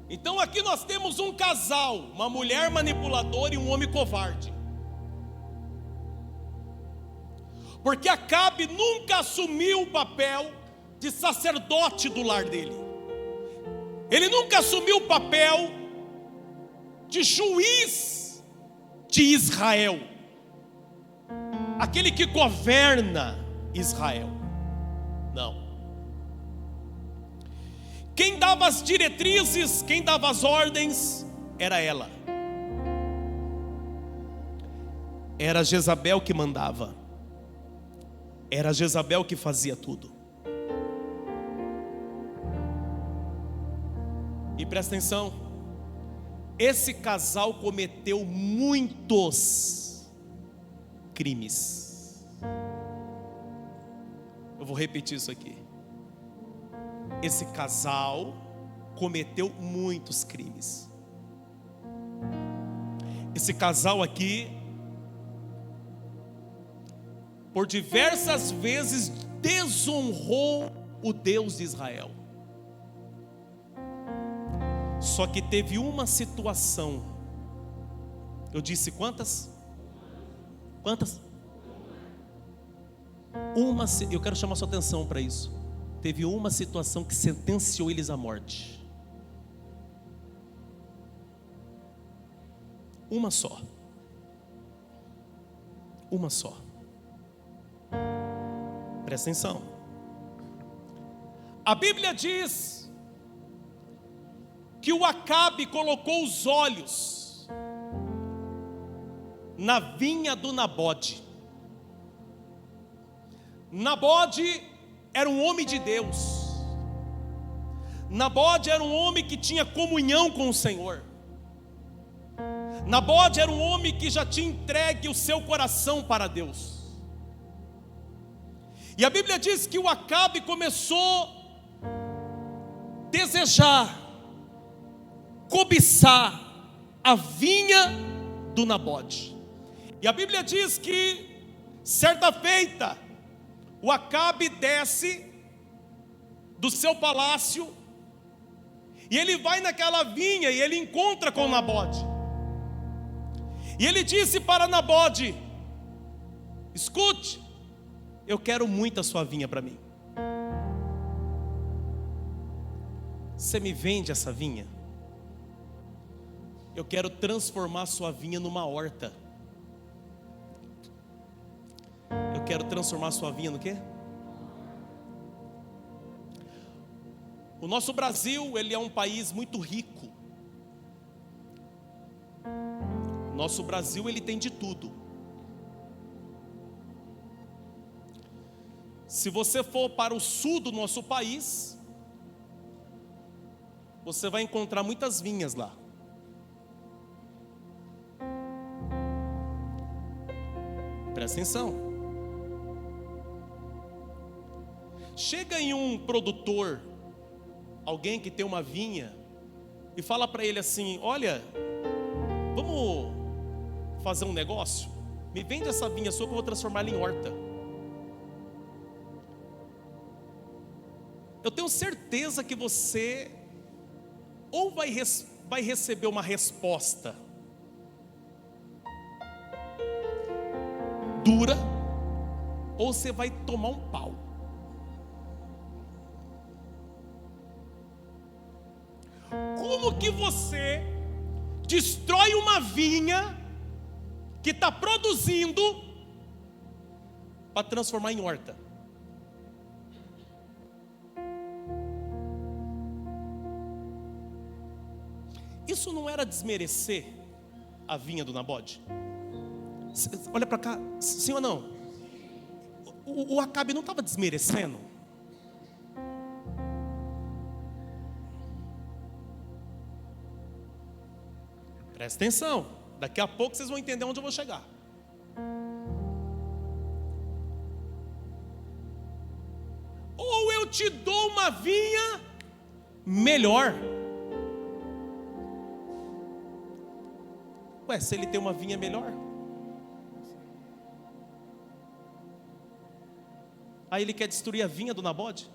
Então aqui nós temos um casal, uma mulher manipuladora e um homem covarde. Porque Acabe nunca assumiu o papel de sacerdote do lar dele. Ele nunca assumiu o papel de juiz de Israel, aquele que governa Israel. Não. Quem dava as diretrizes, quem dava as ordens, era ela. Era Jezabel que mandava. Era Jezabel que fazia tudo. E presta atenção, esse casal cometeu muitos crimes. Eu vou repetir isso aqui. Esse casal cometeu muitos crimes. Esse casal aqui, por diversas vezes, desonrou o Deus de Israel. Só que teve uma situação. Eu disse quantas? Quantas? Eu quero chamar sua atenção para isso. Teve uma situação que sentenciou eles à morte. Uma só. Uma só. Presta atenção. A Bíblia diz que o Acabe colocou os olhos na vinha do Nabode. Nabode era um homem de Deus. Nabode era um homem que tinha comunhão com o Senhor. Nabode era um homem que já tinha entregue o seu coração para Deus. E a Bíblia diz que o Acabe começou a desejar, cobiçar a vinha do Nabode. E a Bíblia diz que certa feita o Acabe desce do seu palácio e ele vai naquela vinha e ele encontra com Nabode. E ele disse para Nabode: escute, eu quero muito a sua vinha para mim. Você me vende essa vinha? Eu quero transformar a sua vinha numa horta. Eu quero transformar a sua vinha no quê? O nosso Brasil, ele é um país muito rico. Nosso Brasil, ele tem de tudo. Se você for para o sul do nosso país, você vai encontrar muitas vinhas lá. Presta atenção. Chega em um produtor, alguém que tem uma vinha, e fala para ele assim: olha, vamos fazer um negócio? Me vende essa vinha sua que eu vou transformar ela em horta. Eu tenho certeza que você ou vai receber uma resposta dura, ou você vai tomar um pau. Como que você destrói uma vinha que está produzindo para transformar em horta? Isso não era desmerecer a vinha do Nabode? Olha para cá, sim ou não? O Acabe não estava desmerecendo? Presta atenção, daqui a pouco vocês vão entender onde eu vou chegar. Ou eu te dou uma vinha melhor. Ué, se ele tem uma vinha melhor, aí ele quer destruir a vinha do Nabode?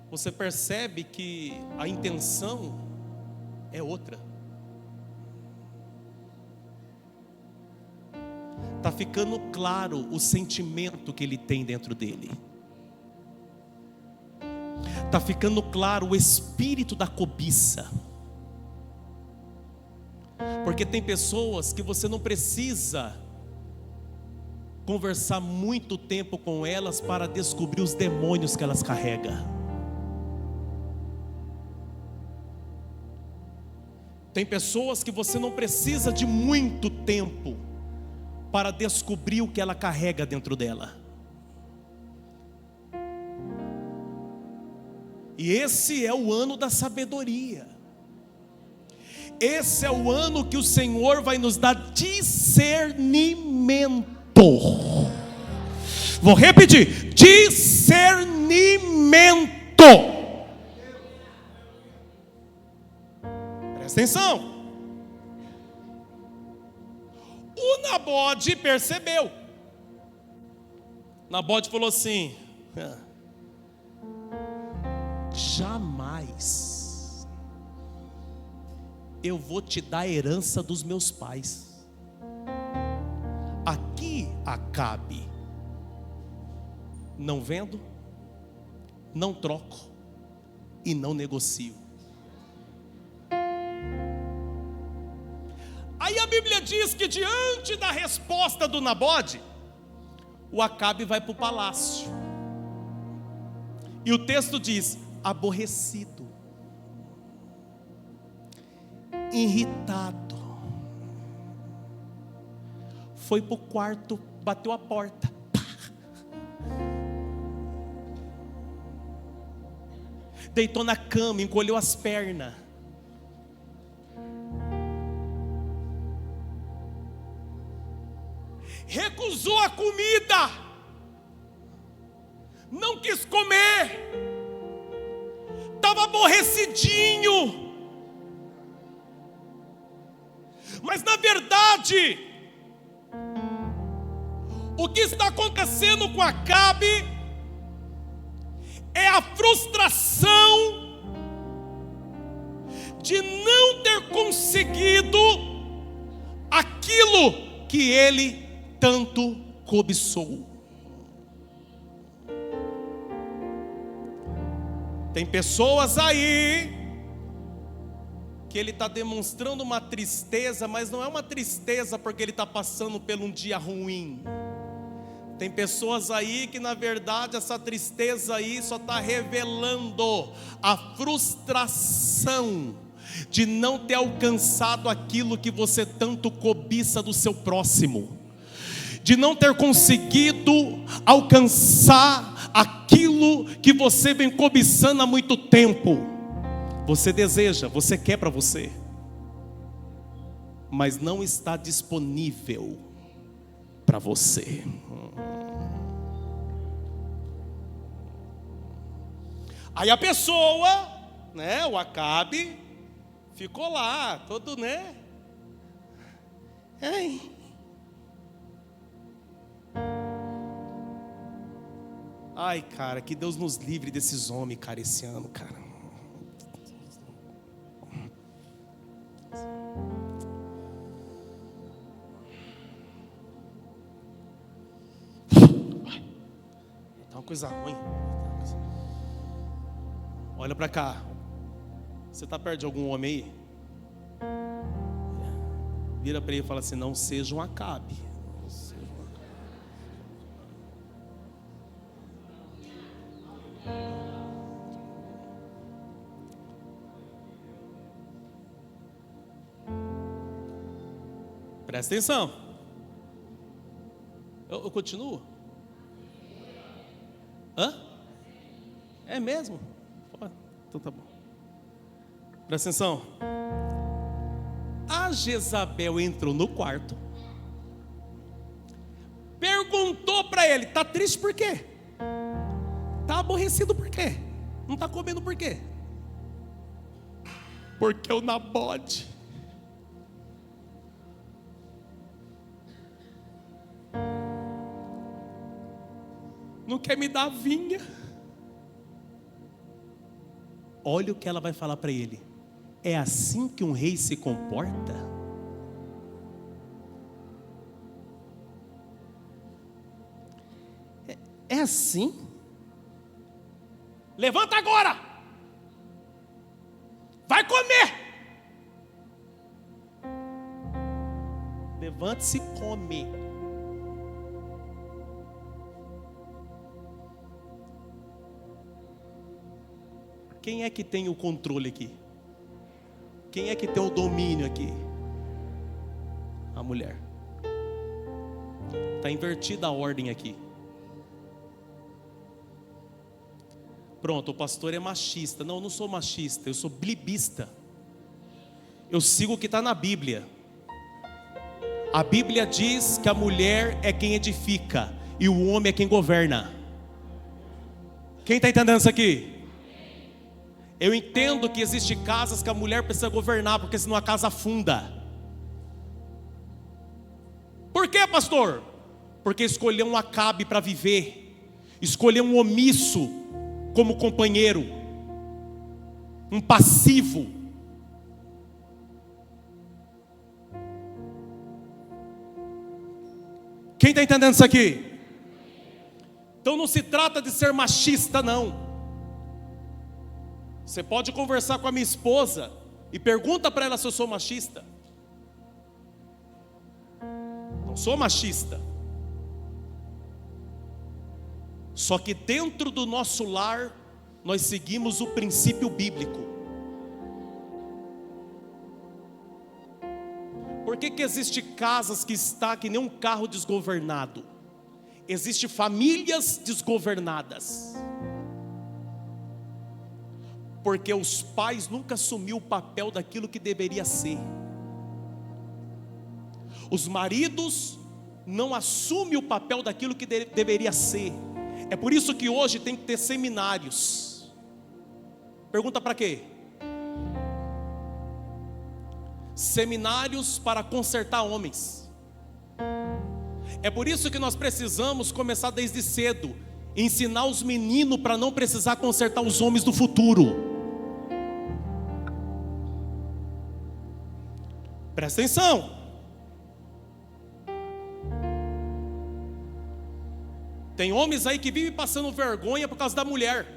Você percebe que a intenção é outra. Está ficando claro o sentimento que ele tem dentro dele. Está ficando claro o espírito da cobiça. Porque tem pessoas que você não precisa conversar muito tempo com elas para descobrir os demônios que elas carregam. Tem pessoas que você não precisa de muito tempo para descobrir o que ela carrega dentro dela. E esse é o ano da sabedoria. Esse é o ano que o Senhor vai nos dar discernimento. Vou repetir: discernimento. Presta atenção. O Nabode percebeu. Nabode falou assim: jamais eu vou te dar a herança dos meus pais. Aqui, Acabe, não vendo, não troco e não negocio. Aí a Bíblia diz que diante da resposta do Nabode, o Acabe vai para o palácio. E o texto diz: aborrecido, irritado, foi para o quarto, bateu a porta, deitou na cama, encolheu as pernas, recusou a comida, não quis comer, estava aborrecidinho. Mas na verdade, o que está acontecendo com Acabe é a frustração de não ter conseguido aquilo que ele tanto cobiçou. Tem pessoas aí que ele está demonstrando uma tristeza, mas não é uma tristeza porque ele está passando por um dia ruim. Tem pessoas aí que na verdade essa tristeza aí só está revelando a frustração de não ter alcançado aquilo que você tanto cobiça do seu próximo, de não ter conseguido alcançar aquilo aquilo que você vem cobiçando há muito tempo. Você deseja, você quer para você, mas não está disponível para você. Aí a pessoa, né, o Acabe, ficou lá, todo, né? Ai. Ai, cara, que Deus nos livre desses homens, cara, esse ano, cara. Tá uma coisa ruim. Olha pra cá. Você tá perto de algum homem aí? Vira pra ele e fala assim: não seja um Acabe. Presta atenção. Eu continuo? Hã? É mesmo? Então tá bom. Presta atenção. A Jezabel entrou no quarto, perguntou para ele: tá triste por quê? Tá aborrecido por quê? Não tá comendo por quê? Porque o Nabote não quer me dar vinha. Olha o que ela vai falar para ele: é assim que um rei se comporta? É assim? Levanta agora! Vai comer! Levante-se e come. Quem é que tem o controle aqui? Quem é que tem o domínio aqui? A mulher. Está invertida a ordem aqui. Pronto, o pastor é machista. Não, eu não sou machista, eu sou bilibista. Eu sigo o que está na Bíblia. A Bíblia diz que a mulher é quem edifica e o homem é quem governa. Quem está entendendo isso aqui? Eu entendo que existem casas que a mulher precisa governar, porque senão a casa afunda. Por quê, pastor? Porque escolheu um Acabe para viver, escolheu um omisso como companheiro, um passivo. Quem está entendendo isso aqui? Então não se trata de ser machista, não. Você pode conversar com a minha esposa e pergunta para ela se eu sou machista. Não sou machista. Só que dentro do nosso lar nós seguimos o princípio bíblico. Por que existe casas que está que nem um carro desgovernado? Existem famílias desgovernadas. Porque os pais nunca assumiram o papel daquilo que deveria ser. Os maridos não assumem o papel daquilo que deveria ser. É por isso que hoje tem que ter seminários. Pergunta para quê? Seminários para consertar homens. É por isso que nós precisamos começar desde cedo, ensinar os meninos para não precisar consertar os homens do futuro. Presta atenção. Tem homens aí que vivem passando vergonha por causa da mulher.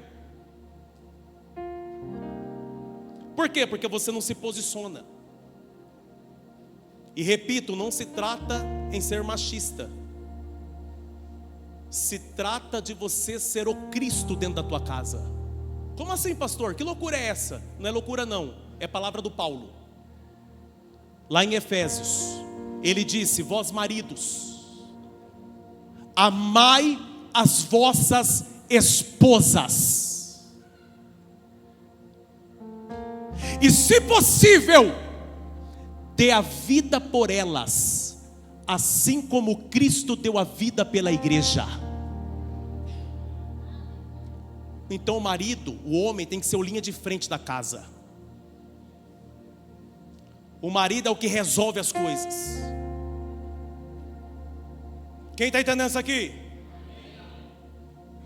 Por quê? Porque você não se posiciona. E repito, não se trata em ser machista. Se trata de você ser o Cristo dentro da tua casa. Como assim, pastor? Que loucura é essa? Não é loucura não, é palavra do Paulo. Lá em Efésios, ele disse: vós maridos, amai as vossas esposas. E se possível, dê a vida por elas, assim como Cristo deu a vida pela igreja. Então o marido, o homem, tem que ser o linha de frente da casa. O marido é o que resolve as coisas. Quem está entendendo isso aqui?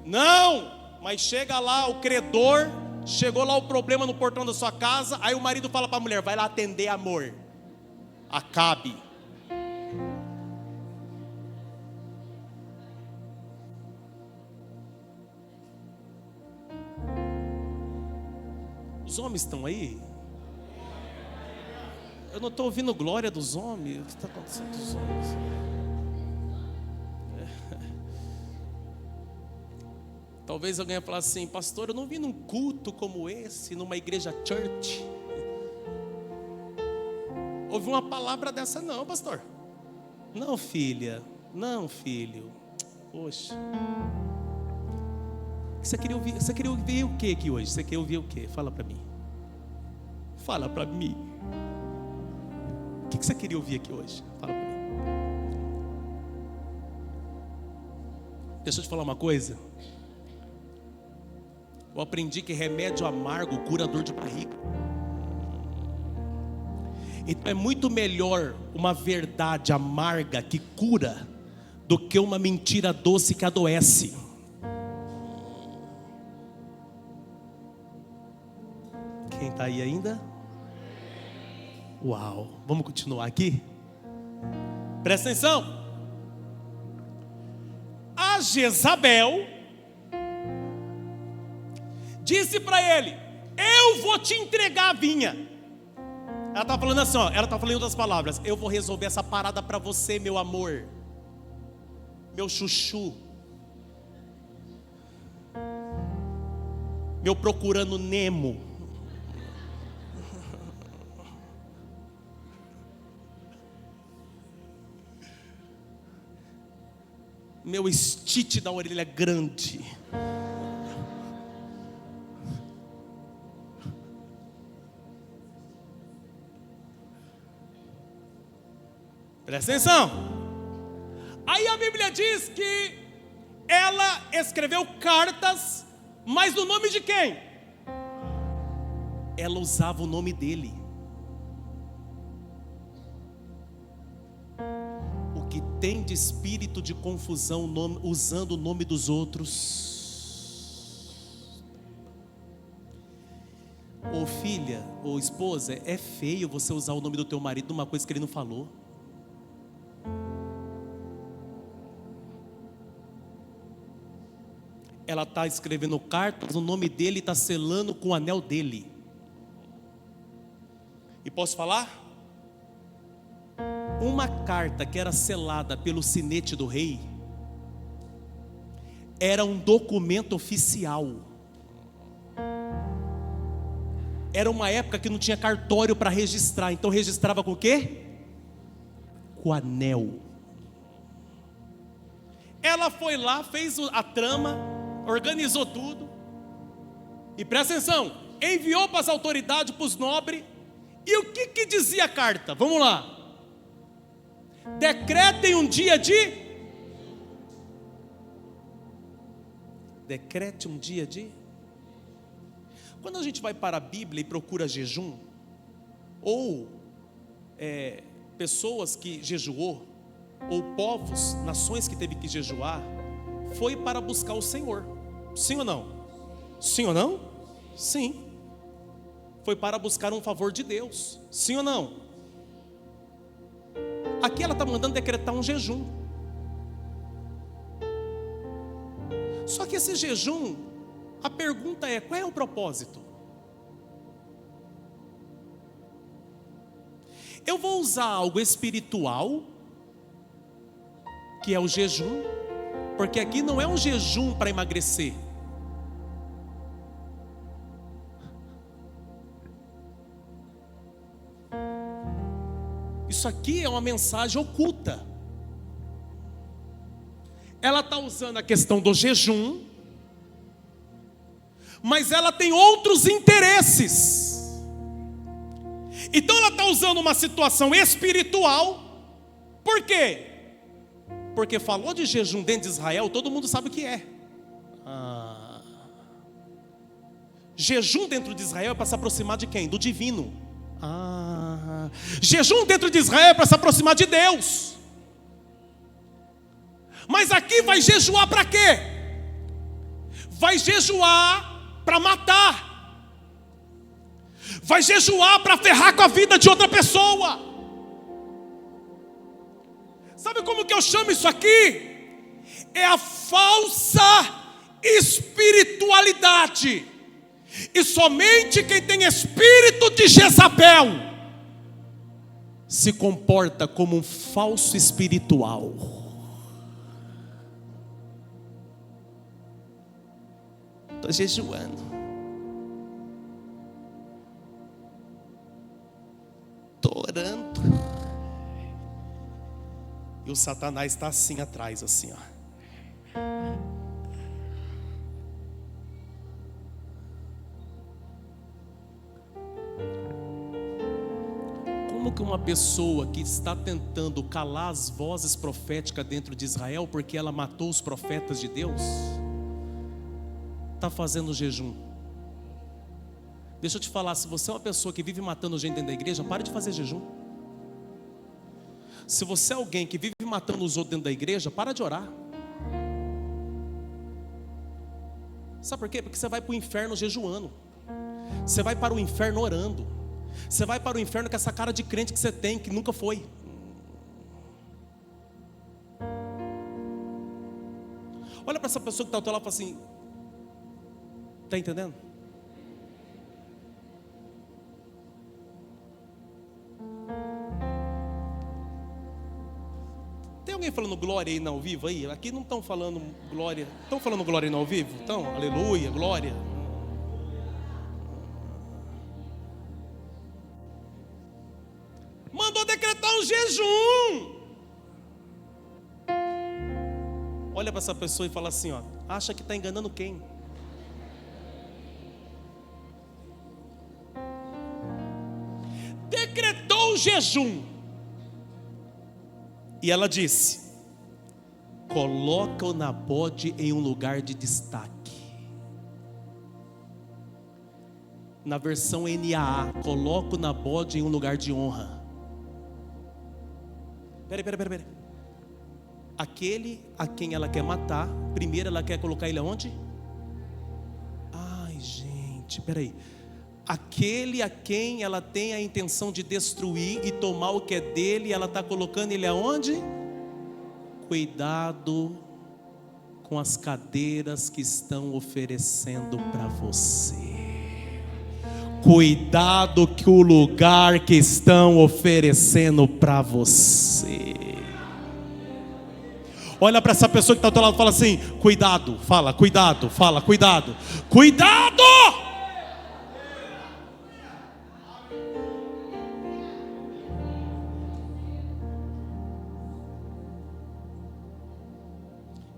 Não, mas chega lá o credor, chegou lá o problema no portão da sua casa, aí o marido fala para a mulher: vai lá atender, amor. Acabe. Os homens estão aí? Eu não estou ouvindo glória dos homens. O que está acontecendo com os homens? Talvez alguém falar assim: pastor, eu não vim num culto como esse, numa igreja church. Ouvi uma palavra dessa? Não, pastor. Não, filha. Não, filho. Poxa. Você queria ouvir o que aqui hoje? Você quer ouvir o que? Fala para mim. Fala para mim. O que você queria ouvir aqui hoje? Fala para mim. Deixa eu te falar uma coisa. Eu aprendi que remédio amargo cura dor de barriga. Então é muito melhor uma verdade amarga que cura do que uma mentira doce que adoece. Quem está aí ainda? Uau, vamos continuar aqui? Presta atenção. A Jezabel disse para ele: eu vou te entregar a vinha. Ela está falando assim, ó, ela está falando outras palavras: eu vou resolver essa parada para você, meu amor, meu chuchu, meu procurando Nemo. Meu Stitch da orelha grande. Presta atenção. Aí a Bíblia diz que ela escreveu cartas, mas no nome de quem? Ela usava o nome dele. O que tem de espírito de confusão usando o nome dos outros? Ô filha, ô esposa, é feio você usar o nome do teu marido numa coisa que ele não falou. Ela está escrevendo cartas no nome dele e está selando com o anel dele. E posso falar? Uma carta que era selada pelo sinete do rei era um documento oficial. Era uma época que não tinha cartório para registrar, então registrava com o quê? Com o anel. Ela foi lá, fez a trama, organizou tudo, e presta atenção, enviou para as autoridades, para os nobres. E o que dizia a carta? Vamos lá. Decretem um dia de... Decrete um dia de... Quando a gente vai para a Bíblia e procura jejum, ou pessoas que jejuou, ou povos, nações que teve que jejuar, foi para buscar o Senhor. Sim ou não? Sim ou não? Sim. Foi para buscar um favor de Deus. Sim ou não? Aqui ela está mandando decretar um jejum. Só que esse jejum, a pergunta é: qual é o propósito? Eu vou usar algo espiritual, que é o jejum, porque aqui não é um jejum para emagrecer. Isso aqui é uma mensagem oculta. Ela está usando a questão do jejum mas ela tem outros interesses. Então ela está usando uma situação espiritual. Por quê? Porque falou de jejum dentro de Israel, todo mundo sabe o que é. Jejum dentro de Israel é para se aproximar de quem? Do divino. Jejum dentro de Israel é para se aproximar de Deus. Mas aqui vai jejuar para quê? Vai jejuar para matar. Vai jejuar para ferrar com a vida de outra pessoa. Sabe como que eu chamo isso aqui? É a falsa espiritualidade. E somente quem tem espírito de Jezabel se comporta como um falso espiritual. Estou jejuando, estou orando, e o Satanás está assim atrás, assim, ó. Como que uma pessoa que está tentando calar as vozes proféticas dentro de Israel, porque ela matou os profetas de Deus, está fazendo jejum? Deixa eu te falar, se você é uma pessoa que vive matando gente dentro da igreja, pare de fazer jejum. Se você é alguém que vive matando os outros dentro da igreja, para de orar. Sabe por quê? Porque você vai para o inferno jejuando. Você vai para o inferno orando. Você vai para o inferno com essa cara de crente que você tem, que nunca foi. Olha para essa pessoa que está ao teu lado e fala assim: está entendendo? Tem alguém falando glória aí ao vivo aí? Aqui não estão falando glória. Estão falando glória aí ao vivo? Então, aleluia, glória. Mandou decretar um jejum. Olha para essa pessoa e fala assim, ó: acha que está enganando quem? Decretou o jejum. E ela disse: coloca o Nabote em um lugar de destaque. Na versão NAA, coloca o Nabote em um lugar de honra. Peraí. Aquele a quem ela quer matar, primeiro ela quer colocar ele aonde? Ai, gente, peraí. Aquele a quem ela tem a intenção de destruir e tomar o que é dele, ela está colocando ele aonde? Cuidado com as cadeiras que estão oferecendo para você. Cuidado com o lugar que estão oferecendo para você. Olha para essa pessoa que está ao teu lado e fala assim: cuidado, fala, cuidado, fala, cuidado. Cuidado!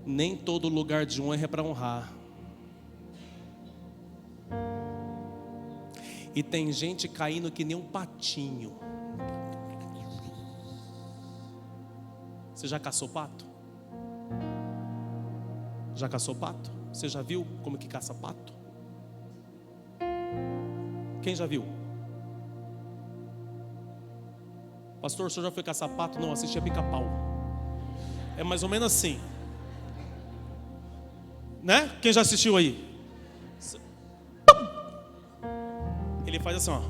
Nem todo lugar de honra é para honrar. E tem gente caindo que nem um patinho. Você já caçou pato? Já caçou pato? Você já viu como que caça pato? Quem já viu? Pastor, o senhor já foi caçar pato? Não, assisti a Pica-Pau. É mais ou menos assim, né? Quem já assistiu aí? Ele faz assim, ó.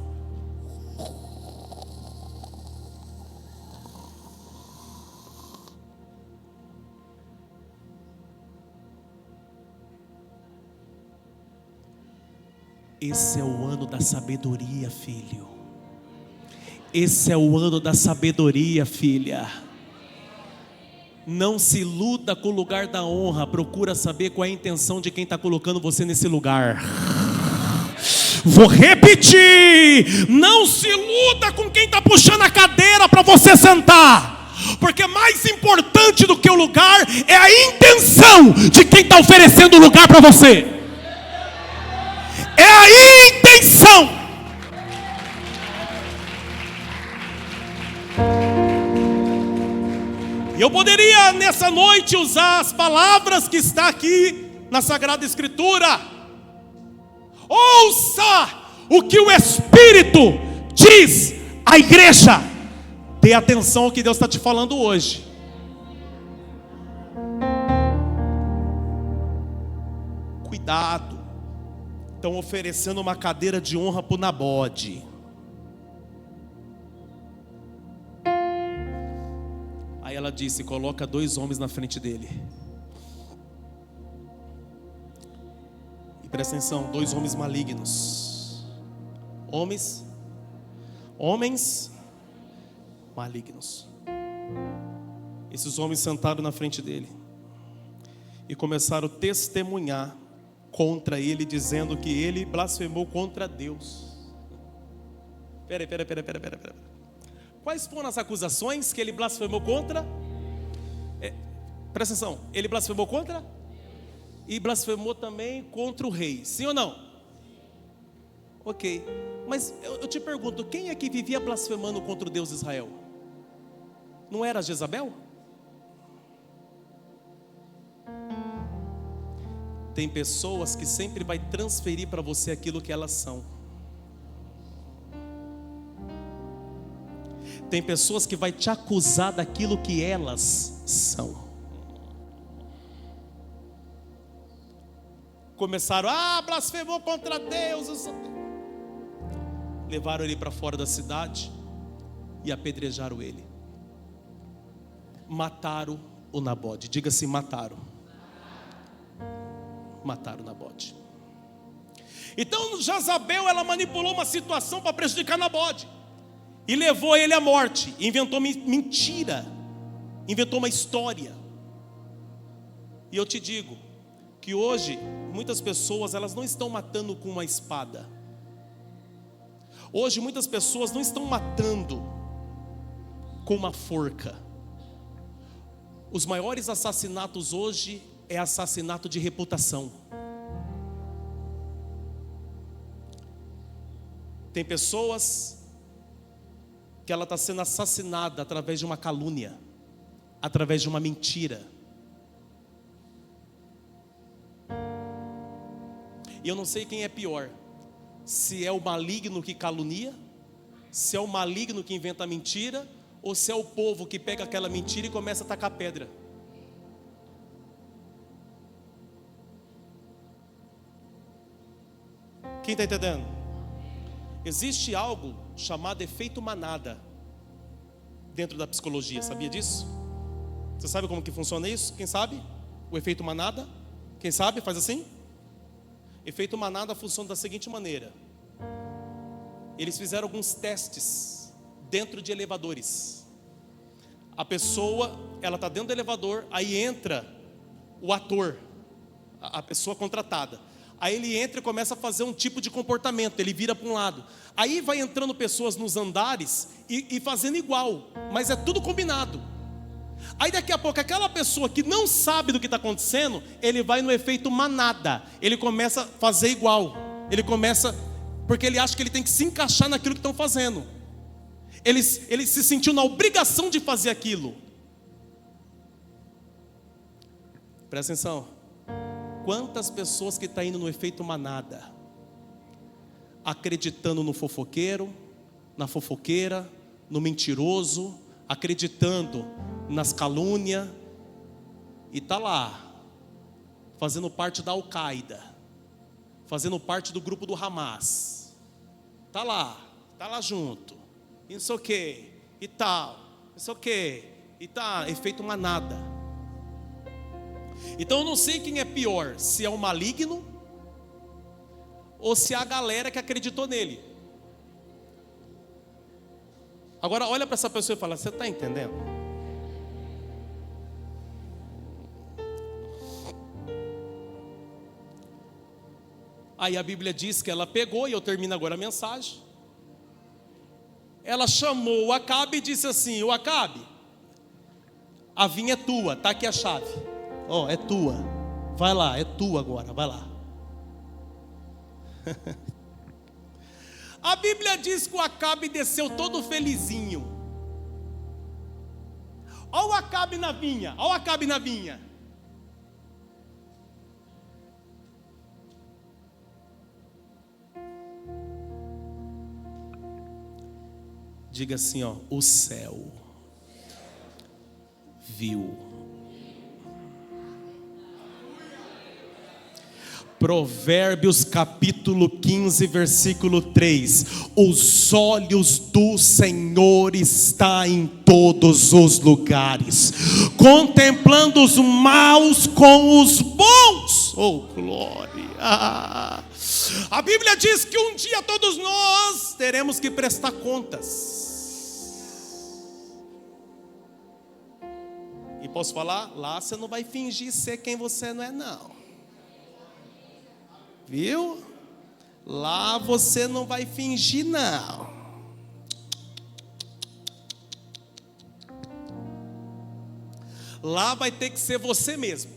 Esse é o ano da sabedoria, filho. Esse é o ano da sabedoria, filha. Não se iluda com o lugar da honra. Procura saber qual é a intenção de quem está colocando você nesse lugar. Vou repetir: não se iluda com quem está puxando a cadeira para você sentar, porque mais importante do que o lugar é a intenção de quem está oferecendo o lugar para você. é a intenção. Eu poderia nessa noite usar as palavras que está aqui na Sagrada Escritura. Ouça o que o Espírito diz à igreja. Dê atenção ao que Deus está te falando hoje. Cuidado. Estão oferecendo uma cadeira de honra para o Nabode. Aí ela disse: coloca 2 homens na frente dele. E presta atenção, 2 homens malignos. Homens malignos. Esses homens sentaram na frente dele e começaram a testemunhar contra ele, dizendo que ele blasfemou contra Deus. Pera. Quais foram as acusações que ele blasfemou contra? Presta atenção, ele blasfemou contra? E blasfemou também contra o rei, sim ou não? Ok, mas eu te pergunto, quem é que vivia blasfemando contra o Deus de Israel? Não era Jezabel? Tem pessoas que sempre vai transferir para você aquilo que elas são. Tem pessoas que vai te acusar daquilo que elas são. Começaram, blasfemou contra Deus. Levaram ele para fora da cidade e apedrejaram ele. Mataram o Nabode. Diga assim: mataram. Mataram o Nabode. Então Jezabel, ela manipulou uma situação para prejudicar Nabode e levou ele à morte. Inventou mentira, inventou uma história. E eu te digo que hoje muitas pessoas, elas não estão matando com uma espada. Hoje muitas pessoas não estão matando com uma forca. Os maiores assassinatos hoje é assassinato de reputação. Tem pessoas que ela está sendo assassinada através de uma calúnia, através de uma mentira. E eu não sei quem é pior, se é o maligno que calunia, se é o maligno que inventa mentira, ou se é o povo que pega aquela mentira e começa a tacar pedra. Quem está entendendo? Existe algo chamado efeito manada dentro da psicologia, sabia disso? Você sabe como que funciona isso? Quem sabe? O efeito manada? Quem sabe? Faz assim? Efeito manada funciona da seguinte maneira: eles fizeram alguns testes dentro de elevadores. A pessoa, ela está dentro do elevador, aí entra o ator, a pessoa contratada. Aí ele entra e começa a fazer um tipo de comportamento, ele vira para um lado. Aí vai entrando pessoas nos andares e fazendo igual, mas é tudo combinado. Aí daqui a pouco aquela pessoa que não sabe do que está acontecendo, ele vai no efeito manada. Ele começa a fazer igual. Ele começa, porque ele acha que ele tem que se encaixar naquilo que estão fazendo. Ele se sentiu na obrigação de fazer aquilo. Presta atenção. Quantas pessoas que estão indo no efeito manada, acreditando no fofoqueiro, na fofoqueira, no mentiroso, acreditando nas calúnias, e está lá, fazendo parte da Al-Qaeda, fazendo parte do grupo do Hamas, está lá junto, e não sei o que, e tal, não sei o que, e tá, efeito manada. Então eu não sei quem é pior, se é o maligno ou se é a galera que acreditou nele. Agora olha para essa pessoa e fala: você está entendendo? Aí a Bíblia diz que ela pegou, e eu termino agora a mensagem. Ela chamou o Acabe e disse assim: o Acabe, a vinha é tua, está aqui a chave. É tua, vai lá, é tua agora, vai lá. A Bíblia diz que o Acabe desceu todo felizinho. Olha o Acabe na vinha, olha o Acabe na vinha. Diga assim, ó, o céu viu. Provérbios capítulo 15, versículo 3. Os olhos do Senhor estão em todos os lugares, contemplando os maus com os bons. Oh, glória! A Bíblia diz que um dia todos nós teremos que prestar contas. E posso falar? Lá você não vai fingir ser quem você não é, não. Viu? Lá você não vai fingir, não. Lá vai ter que ser você mesmo.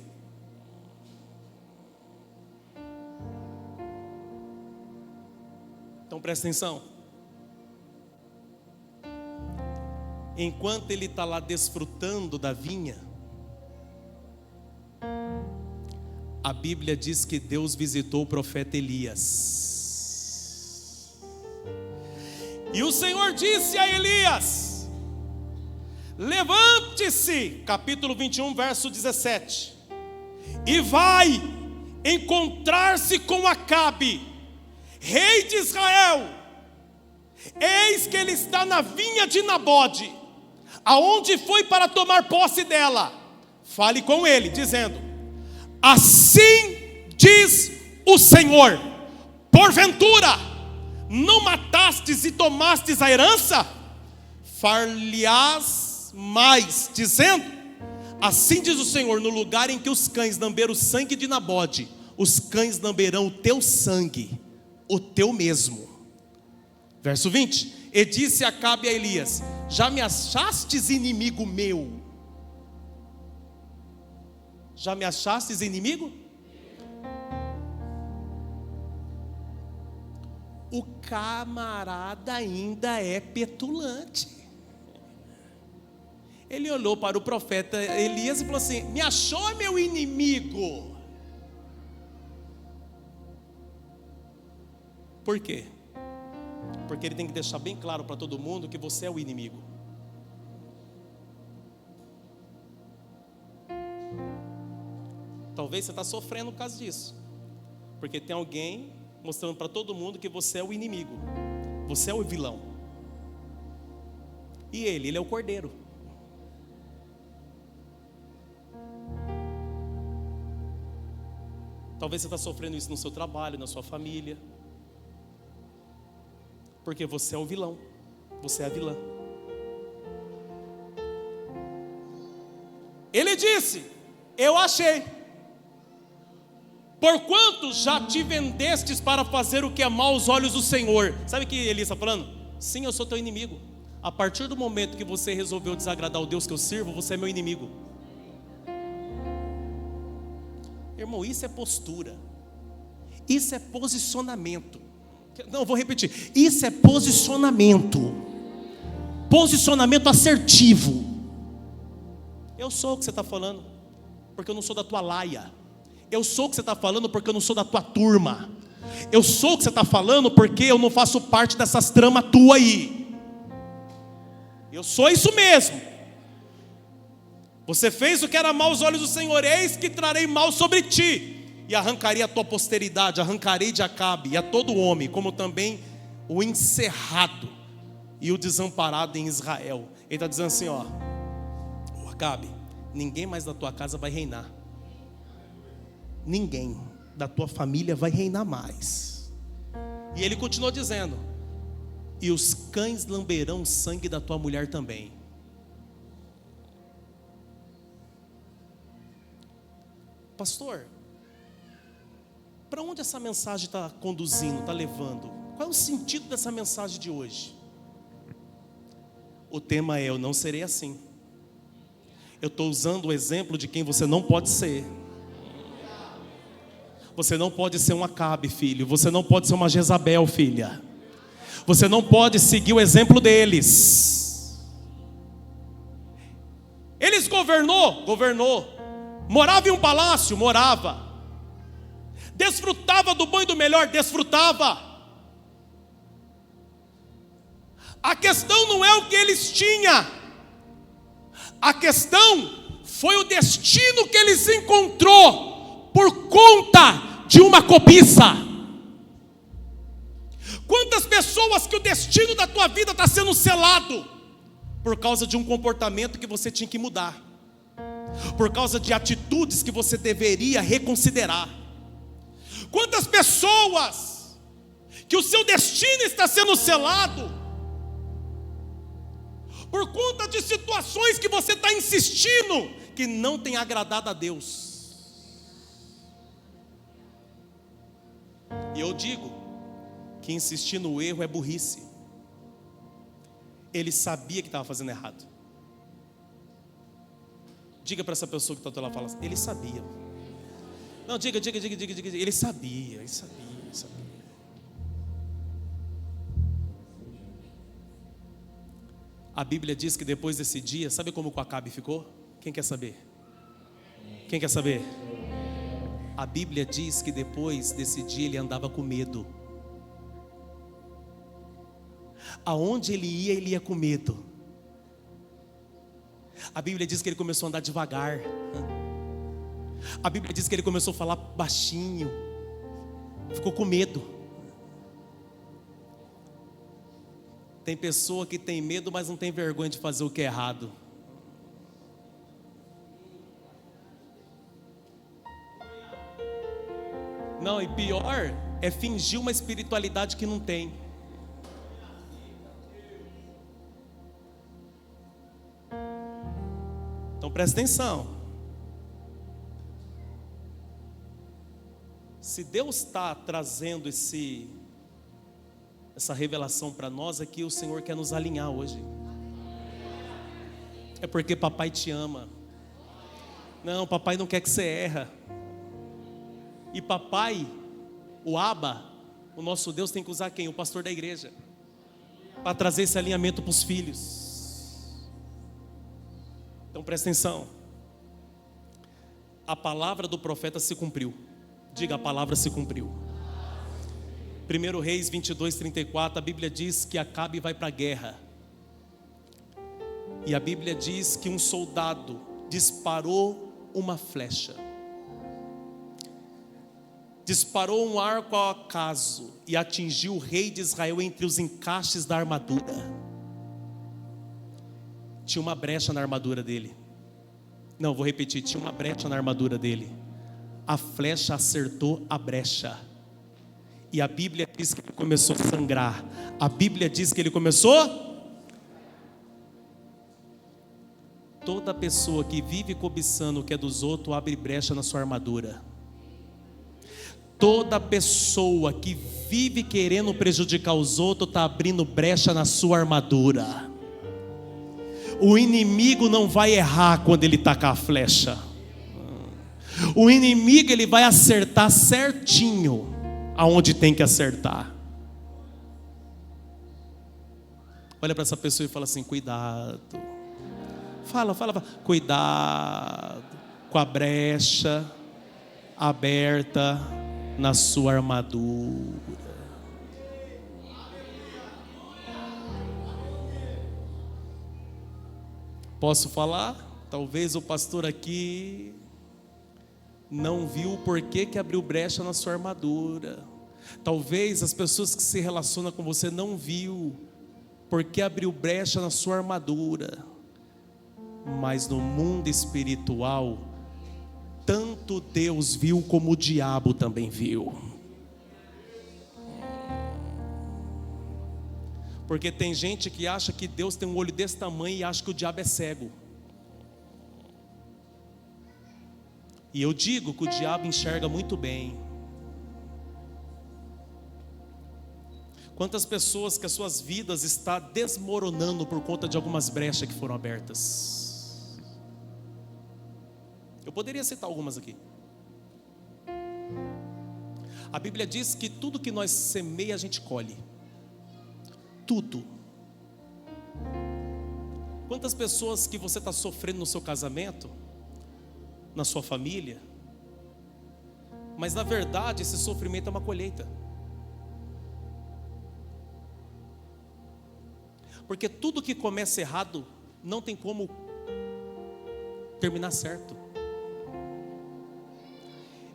Então presta atenção. Enquanto ele está lá desfrutando da vinha, a Bíblia diz que Deus visitou o profeta Elias. E o Senhor disse a Elias: levante-se, capítulo 21, verso 17, e vai encontrar-se com Acabe, rei de Israel. Eis que ele está na vinha de Nabode, aonde foi para tomar posse dela. Fale com ele, dizendo: assim diz o Senhor, porventura não matastes e tomastes a herança? Far-lhe-ás mais, dizendo: assim diz o Senhor, no lugar em que os cães lamberam o sangue de Nabode, os cães lamberão o teu sangue, o teu mesmo. Verso 20: e disse Acabe a Elias: já me achastes inimigo meu? Já me achastes inimigo? O camarada ainda é petulante. Ele olhou para o profeta Elias e falou assim: me achou, meu inimigo? Por quê? Porque ele tem que deixar bem claro para todo mundo que você é o inimigo. Talvez você está sofrendo por causa disso, porque tem alguém mostrando para todo mundo que você é o inimigo, você é o vilão. E ele é o cordeiro. Talvez você está sofrendo isso no seu trabalho, na sua família, porque você é o vilão, você é a vilã. Ele disse: eu achei, porquanto já te vendestes para fazer o que é mal aos olhos do Senhor. Sabe o que Elias está falando? Sim, eu sou teu inimigo. A partir do momento que você resolveu desagradar o Deus que eu sirvo, você é meu inimigo. Irmão, isso é postura, isso é posicionamento. Não, vou repetir, isso é posicionamento. Posicionamento assertivo. Eu sou o que você está falando, porque eu não sou da tua laia. Eu sou o que você está falando porque eu não sou da tua turma. Eu sou o que você está falando porque eu não faço parte dessas tramas tuas aí. Eu sou isso mesmo. Você fez o que era mal aos olhos do Senhor, eis que trarei mal sobre ti, e arrancarei a tua posteridade, arrancarei de Acabe e a todo homem, como também o encerrado e o desamparado em Israel. Ele está dizendo assim, ó: o Acabe, ninguém mais da tua casa vai reinar. Ninguém da tua família vai reinar mais. E ele continuou dizendo: e os cães lamberão o sangue da tua mulher também. Pastor, para onde essa mensagem está conduzindo, está levando? Qual é o sentido dessa mensagem de hoje? O tema é: eu não serei assim. Eu estou usando o exemplo de quem você não pode ser. Você não pode ser um Acabe, filho. Você não pode ser uma Jezabel, filha. Você não pode seguir o exemplo deles. Eles governou. Morava em um palácio, morava. Desfrutava do bom e do melhor, desfrutava. A questão não é o que eles tinham. A questão foi o destino que eles encontrou por conta de uma cobiça. Quantas pessoas que o destino da tua vida está sendo selado por causa de um comportamento que você tinha que mudar, por causa de atitudes que você deveria reconsiderar. Quantas pessoas que o seu destino está sendo selado por conta de situações que você está insistindo que não tem agradado a Deus. E eu digo que insistir no erro é burrice. Ele sabia que estava fazendo errado. Diga para essa pessoa que está do lado, fala assim, ele sabia. Não, diga, ele sabia. A Bíblia diz que depois desse dia, sabe como o Acabe ficou? Quem quer saber? A Bíblia diz que depois desse dia ele andava com medo. Aonde ele ia com medo. A Bíblia diz que ele começou a andar devagar. A Bíblia diz que ele começou a falar baixinho. Ficou com medo. Tem pessoa que tem medo, mas não tem vergonha de fazer o que é errado. Não, e pior é fingir uma espiritualidade que não tem. Então presta atenção. Se Deus está trazendo essa revelação para nós aqui, o Senhor quer nos alinhar hoje. É porque papai te ama. Não, papai não quer que você erra. E papai, o Abba, o nosso Deus tem que usar quem? O pastor da igreja, para trazer esse alinhamento para os filhos. Então presta atenção. A palavra do profeta se cumpriu. Diga, a palavra se cumpriu. 1 Reis 22:34, a Bíblia diz que Acabe vai para a guerra. E a Bíblia diz que um soldado disparou uma flecha. Disparou um arco ao acaso e atingiu o rei de Israel entre os encaixes da armadura. Tinha uma brecha na armadura dele. Não, vou repetir, tinha uma brecha na armadura dele. A flecha acertou a brecha. E a Bíblia diz que ele começou a sangrar. A Bíblia diz que ele começou. Toda pessoa que vive cobiçando o que é dos outros abre brecha na sua armadura. Toda pessoa que vive querendo prejudicar os outros está abrindo brecha na sua armadura. O inimigo não vai errar quando ele tacar a flecha. O inimigo ele vai acertar certinho aonde tem que acertar. Olha para essa pessoa e fala assim, cuidado. Fala, cuidado com a brecha aberta na sua armadura. Posso falar? Talvez o pastor aqui não viu o porquê que abriu brecha na sua armadura. Talvez as pessoas que se relacionam com você não viu porque abriu brecha na sua armadura. Mas no mundo espiritual, tanto Deus viu como o diabo também viu. Porque tem gente que acha que Deus tem um olho desse tamanho e acha que o diabo é cego. E eu digo que o diabo enxerga muito bem. Quantas pessoas que as suas vidas estão desmoronando por conta de algumas brechas que foram abertas. Eu poderia citar algumas aqui. A Bíblia diz que tudo que nós semeia a gente colhe. Tudo. Quantas pessoas que você está sofrendo no seu casamento, na sua família, mas na verdade esse sofrimento é uma colheita. Porque tudo que começa errado não tem como terminar certo.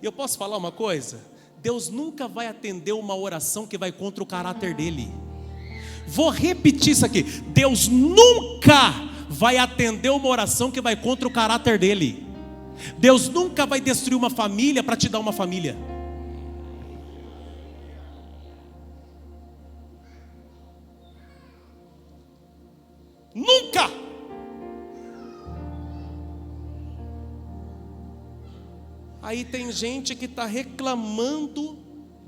E eu posso falar uma coisa? Deus nunca vai atender uma oração que vai contra o caráter dele. Vou repetir isso aqui: Deus nunca vai atender uma oração que vai contra o caráter dele. Deus nunca vai destruir uma família para te dar uma família. Nunca. Aí tem gente que está reclamando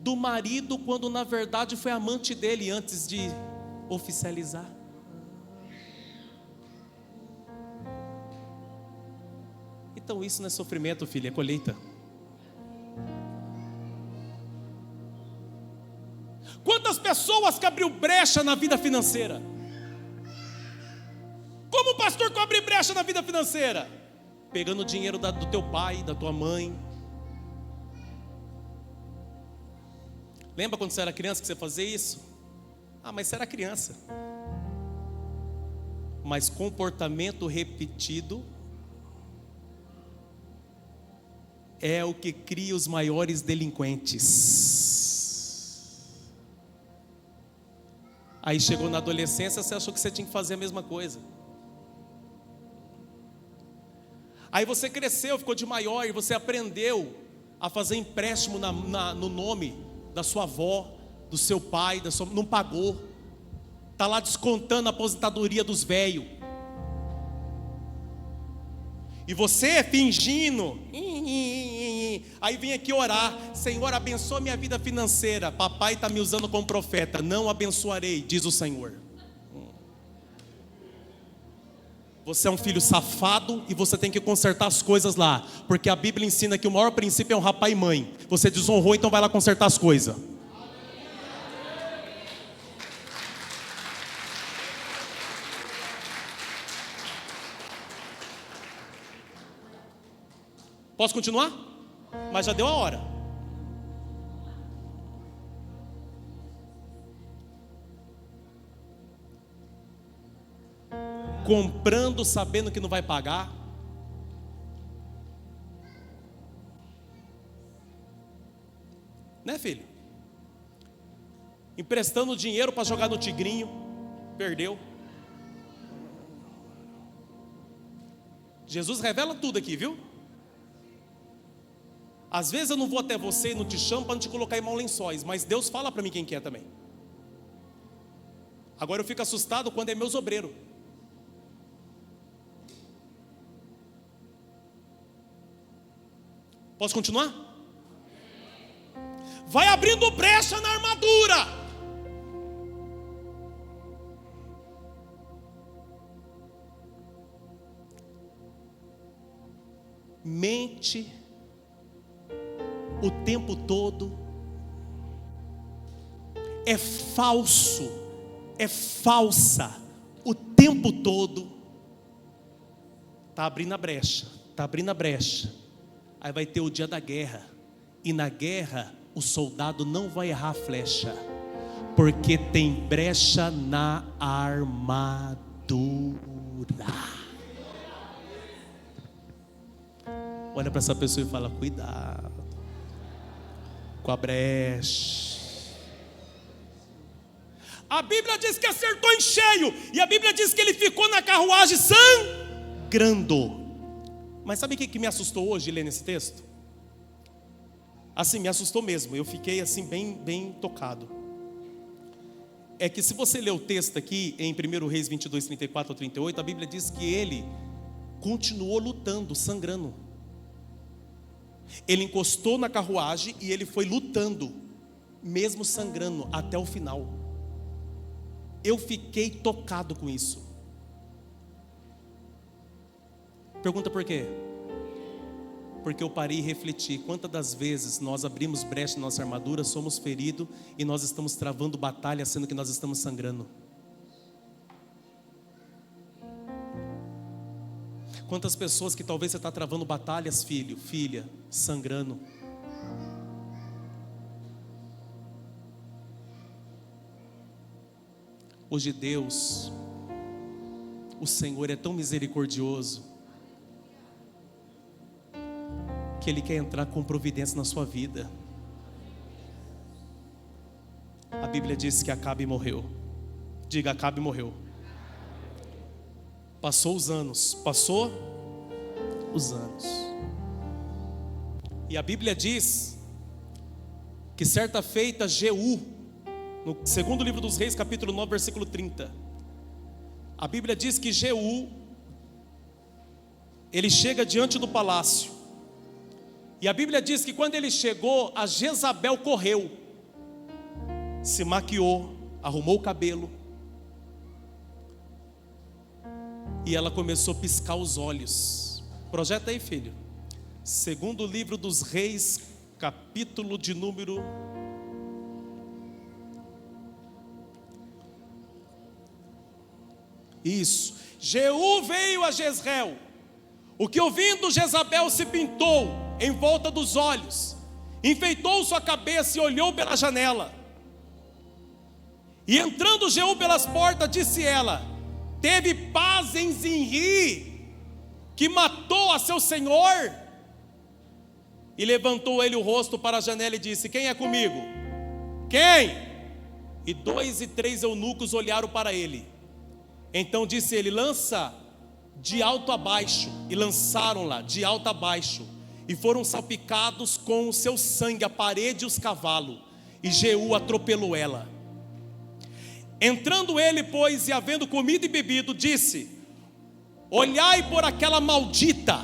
do marido quando na verdade foi amante dele antes de oficializar. Então isso não é sofrimento, filho, é colheita. Quantas pessoas que abriu brecha na vida financeira? Como o pastor que abre brecha na vida financeira? Pegando o dinheiro do teu pai, da tua mãe. Lembra quando você era criança que você fazia isso? Ah, mas você era criança. Mas comportamento repetido é o que cria os maiores delinquentes. Aí chegou na adolescência, você achou que você tinha que fazer a mesma coisa. Aí você cresceu, ficou de maior e você aprendeu a fazer empréstimo no nome da sua avó, do seu pai, não pagou. Está lá descontando a aposentadoria dos velhos. E você fingindo. Aí vem aqui orar: Senhor, abençoa minha vida financeira. Papai está me usando como profeta. Não abençoarei, diz o Senhor. Você é um filho safado e você tem que consertar as coisas lá. Porque a Bíblia ensina que o maior princípio é honrar pai e mãe. Você desonrou, então vai lá consertar as coisas. Posso continuar? Mas já deu a hora. Comprando sabendo que não vai pagar. Né, filho? Emprestando dinheiro para jogar no tigrinho. Perdeu. Jesus revela tudo aqui, viu? Às vezes eu não vou até você e não te chamo para não te colocar em maus lençóis, mas Deus fala para mim quem que é também. Agora eu fico assustado quando é meus obreiros. Posso continuar? Vai abrindo brecha na armadura. Mente o tempo todo. É falso, é falsa o tempo todo. Está abrindo a brecha, está abrindo a brecha. Aí vai ter o dia da guerra. E na guerra o soldado não vai errar a flecha, porque tem brecha na armadura. Olha para essa pessoa e fala: cuidado com a brecha. A Bíblia diz que acertou em cheio. E a Bíblia diz que ele ficou na carruagem sangrando. Mas sabe o que me assustou hoje lendo esse texto? Assim, me assustou mesmo. Eu fiquei assim bem tocado. É que se você ler o texto aqui em 1 Reis 22, 34 a 38, a Bíblia diz que ele continuou lutando, sangrando. Ele encostou na carruagem e ele foi lutando, mesmo sangrando, até o final. Eu fiquei tocado com isso. Pergunta por quê? Porque eu parei e refleti, quantas das vezes nós abrimos brecha na nossa armadura, somos feridos e nós estamos travando batalha, sendo que nós estamos sangrando. Quantas pessoas que talvez você está travando batalhas, filho, filha, sangrando. Hoje Deus, o Senhor é tão misericordioso, que Ele quer entrar com providência na sua vida. A Bíblia diz que Acabe morreu. Diga, Acabe morreu. Passou os anos. E a Bíblia diz que certa feita Jeú, no segundo livro dos Reis, capítulo 9, versículo 30, a Bíblia diz que Jeú, ele chega diante do palácio. E a Bíblia diz que quando ele chegou, a Jezabel correu, se maquiou, arrumou o cabelo, e ela começou a piscar os olhos. Projeta aí, filho. Segundo livro dos Reis, capítulo de número... Isso. Jeú veio a Jezreel, o que ouvindo Jezabel se pintou em volta dos olhos, enfeitou sua cabeça e olhou pela janela. E entrando Jeú pelas portas, disse ela: teve paz em Zinri, que matou a seu senhor? E levantou ele o rosto para a janela e disse: quem é comigo? Quem? E 2 e 3 eunucos olharam para ele. Então disse ele: lança de alto a baixo. E lançaram-la de alto a baixo, e foram salpicados com o seu sangue a parede e os cavalos, e Jeú atropelou ela. Entrando ele, pois, e havendo comido e bebido, disse: olhai por aquela maldita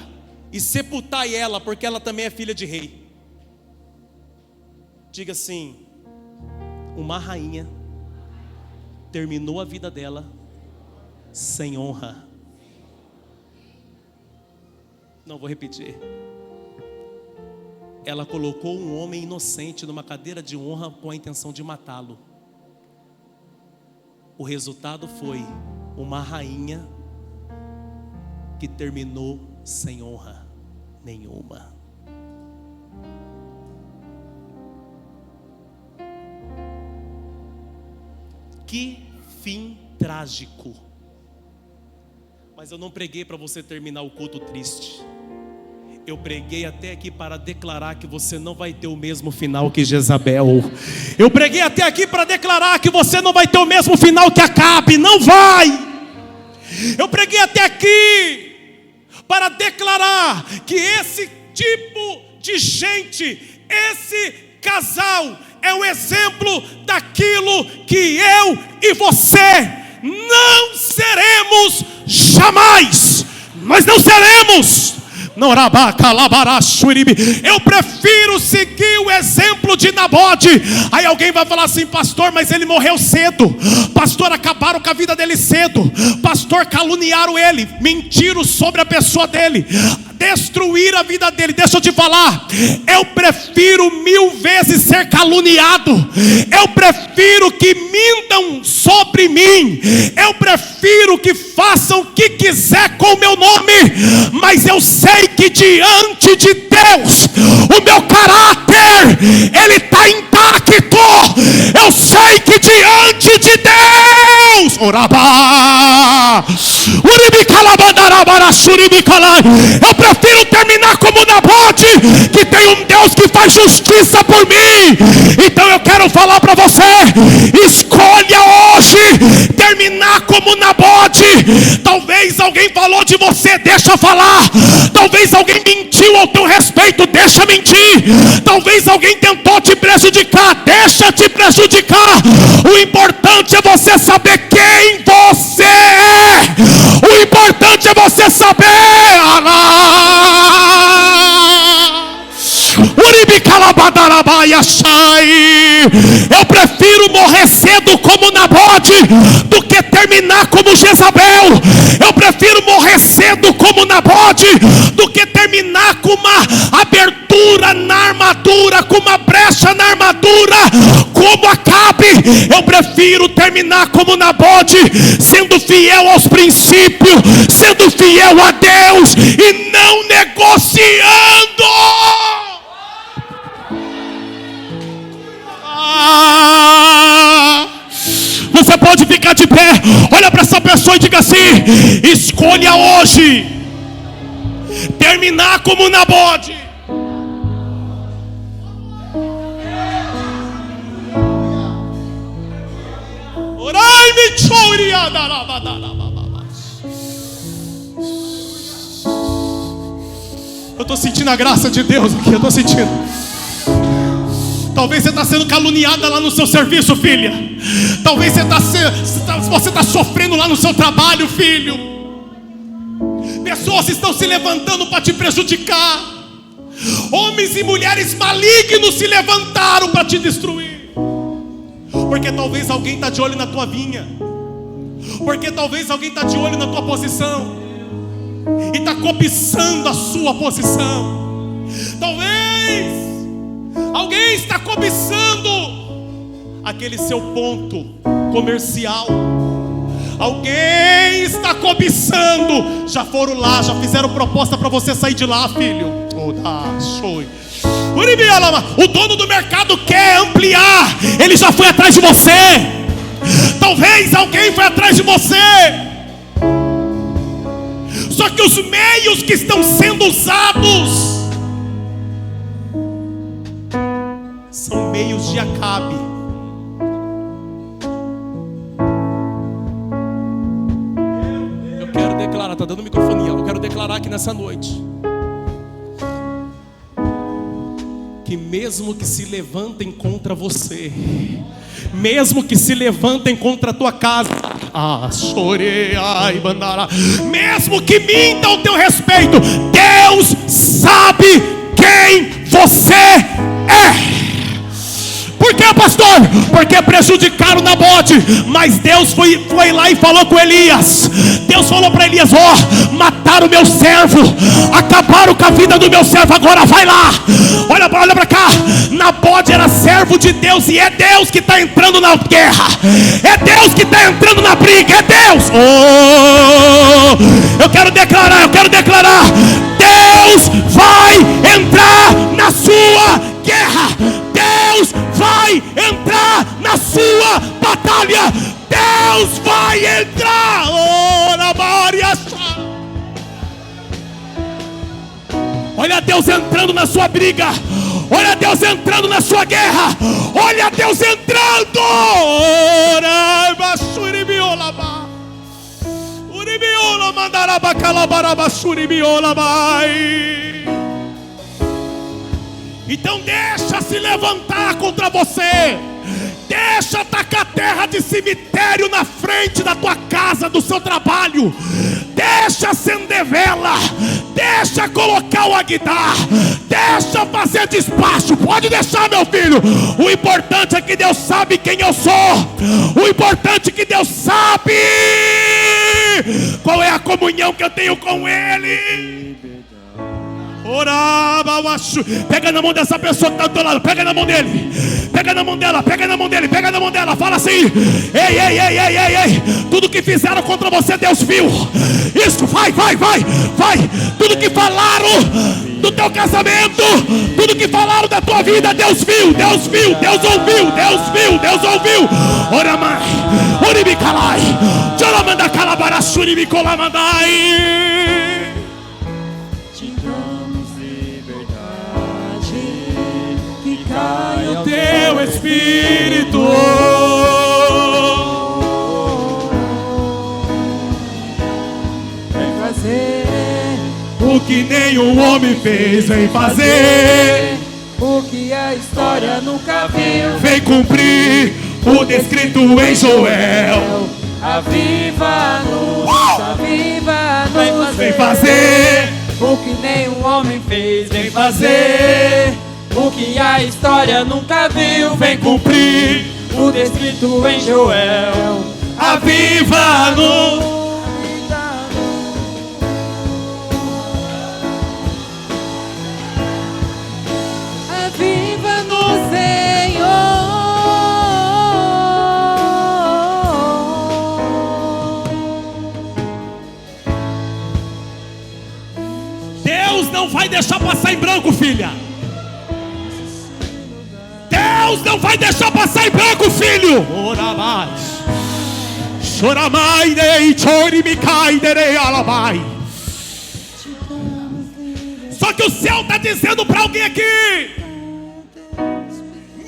e sepultai ela, porque ela também é filha de rei. Diga assim: uma rainha terminou a vida dela sem honra. Não vou repetir. Ela colocou um homem inocente numa cadeira de honra com a intenção de matá-lo. O resultado foi uma rainha que terminou sem honra nenhuma. Que fim trágico. Mas eu não preguei para você terminar o culto triste. Eu preguei até aqui para declarar que você não vai ter o mesmo final que Jezabel. Eu preguei até aqui para declarar que você não vai ter o mesmo final que Acabe. Não vai. Eu preguei até aqui para declarar que esse tipo de gente, esse casal, é o exemplo daquilo que eu e você não seremos jamais. Nós não seremos. Eu prefiro seguir o exemplo de Nabote. Aí alguém vai falar assim: pastor, mas ele morreu cedo. Pastor, acabaram com a vida dele cedo. Pastor, caluniaram ele, mentiram sobre a pessoa dele, destruir a vida dele. Deixa eu te falar, eu prefiro 1000 vezes ser caluniado. Eu prefiro que mintam sobre mim. Eu prefiro que façam o que quiser com o meu nome. Mas eu sei que diante de Deus, o meu caráter, ele está intacto. Eu sei que diante de Deus, eu prefiro terminar como Nabote, que tem um Deus que faz justiça por mim. Então eu quero falar para você: escolha hoje terminar como Nabote. Talvez alguém falou de você, deixa falar. Talvez alguém mentiu ao teu respeito, deixa mentir. Talvez alguém tentou te prejudicar, deixa te prejudicar. O importante é você saber quem você é. O importante é você saber. Eu prefiro morrer cedo como Nabote do que terminar como Jezabel. Eu prefiro morrer cedo como Nabote Nabode do que terminar com uma abertura na armadura, com uma brecha na armadura, como Acabe. Eu prefiro terminar como Nabode, sendo fiel aos princípios, sendo fiel a Deus e não negociando. Você pode ficar de pé, olha para essa pessoa e diga assim: escolha hoje terminar como Nabode. Orai-me, eu estou sentindo a graça de Deus aqui, eu estou sentindo. Talvez você está sendo caluniada lá no seu serviço, filha. Talvez você está sofrendo lá no seu trabalho, filho. Pessoas estão se levantando para te prejudicar. Homens e mulheres malignos se levantaram para te destruir. Porque talvez alguém está de olho na tua vinha. Porque talvez alguém está de olho na tua posição e está cobiçando a sua posição. Talvez alguém está cobiçando aquele seu ponto comercial. Alguém está cobiçando. Já foram lá, já fizeram proposta para você sair de lá, filho. O dono do mercado quer ampliar. Ele já foi atrás de você. Talvez alguém foi atrás de você. Só que os meios que estão sendo usados são meios de Acabe. Eu quero declarar, está dando microfonia. Eu quero declarar aqui nessa noite que mesmo que se levantem contra você, mesmo que se levantem contra a tua casa, mesmo que mintam ao teu respeito, Deus sabe quem você é. Por que, pastor? Porque prejudicaram Nabode. Mas Deus foi lá e falou com Elias. Deus falou para Elias: mataram o meu servo, acabaram com a vida do meu servo. Agora vai lá, olha para cá. Nabode era servo de Deus, e é Deus que está entrando na guerra, é Deus que está entrando na briga, é Deus. Eu quero declarar, Deus vai entrar na sua guerra. Deus vai entrar na sua batalha. Deus vai entrar. Olha Deus entrando na sua briga. Olha Deus entrando na sua guerra. Olha Deus entrando. Então deixa se levantar contra você. Deixa tacar terra de cemitério na frente da tua casa, do seu trabalho. Deixa acender vela. Deixa colocar o aguidar. Deixa fazer despacho. Pode deixar, meu filho. O importante é que Deus sabe quem eu sou. O importante é que Deus sabe qual é a comunhão que eu tenho com Ele. Pega na mão dessa pessoa que está do teu lado. Pega na mão dele. Pega na mão dela. Pega na mão dele. Pega na mão dela. Fala assim: ei. Tudo que fizeram contra você, Deus viu. Isso, vai. Tudo que falaram do teu casamento, tudo que falaram da tua vida, Deus viu. Deus ouviu. Ora mãe. Oribicalai. Joramanda calabarachuri colamandai. Cai o teu espírito. Vem fazer o que nenhum homem fez. Vem fazer o que a história nunca viu. Vem cumprir o descrito em Joel. Aviva-nos, aviva-nos. Vem fazer o que nenhum homem fez. Vem fazer o que a história nunca viu. Vem cumprir o descrito em Joel. Aviva-nos. Deus não vai deixar passar em branco, filha. Deus não vai deixar passar em branco, filho. Ora mais. Choramai, dei, chorimicai, derei, alabai. Só que o céu está dizendo para alguém aqui: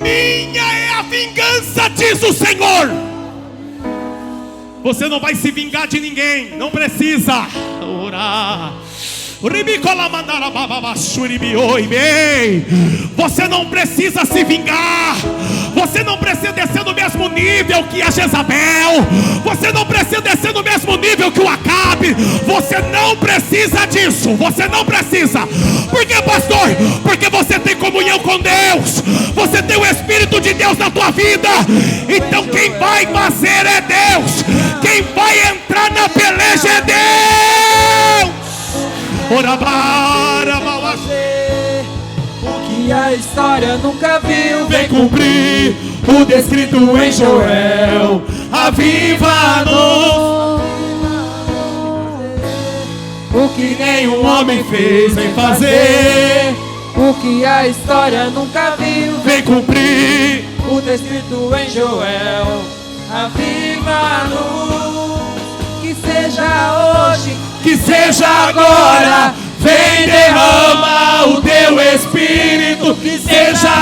minha é a vingança, diz o Senhor. Você não vai se vingar de ninguém, não precisa orar. Você não precisa se vingar. Você não precisa descer no mesmo nível que a Jezabel. Você não precisa descer no mesmo nível que o Acabe. Você não precisa disso. Você não precisa. Por que, pastor? Porque você tem comunhão com Deus. Você tem o Espírito de Deus na tua vida. Então quem vai fazer é Deus. Quem vai entrar na peleja é Deus. Ora para fazer o que a história nunca viu. vem cumprir o descrito em Joel. Aviva-nos. O que Nenhum homem fez, vem fazer. o que a história nunca viu. Vem cumprir O descrito em Joel. Aviva-nos. Que seja hoje, que seja agora. Vem, derrama o teu Espírito. Que seja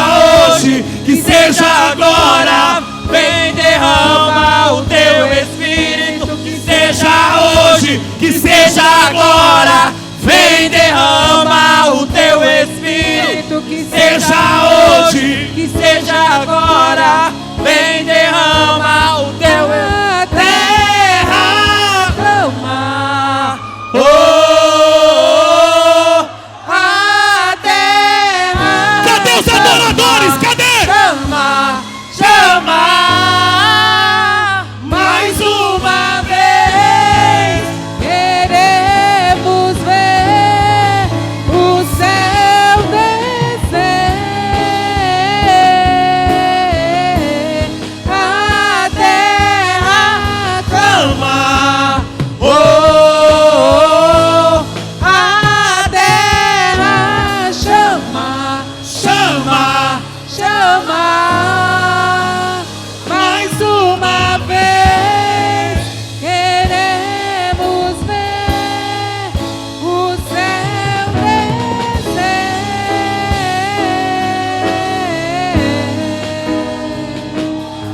hoje, que seja agora. vem derrama o teu Espírito. Que seja hoje, que seja agora. Vem derrama o teu Espírito. Que Seja hoje, que seja agora. Vem derrama o teu terra. derrama. Oh, A terra. cadê os adoradores? Cadê? Chama, chama. Mais uma vez. Queremos ver o céu descer. A terra clama. Oh, a terra chama, Chama. chama. Mais uma vez queremos ver o céu descer.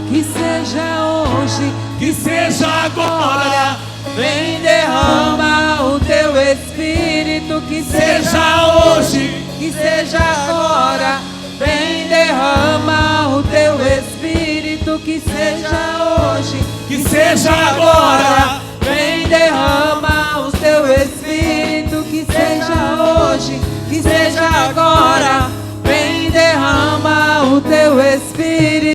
Que seja hoje, Que seja agora. vem derrama o teu Espírito. Que Seja hoje, que seja agora. Vem derrama o teu Espírito. Que seja hoje, que seja agora. vem derrama o teu Espírito. Que seja hoje, que seja agora. Vem derrama o teu Espírito.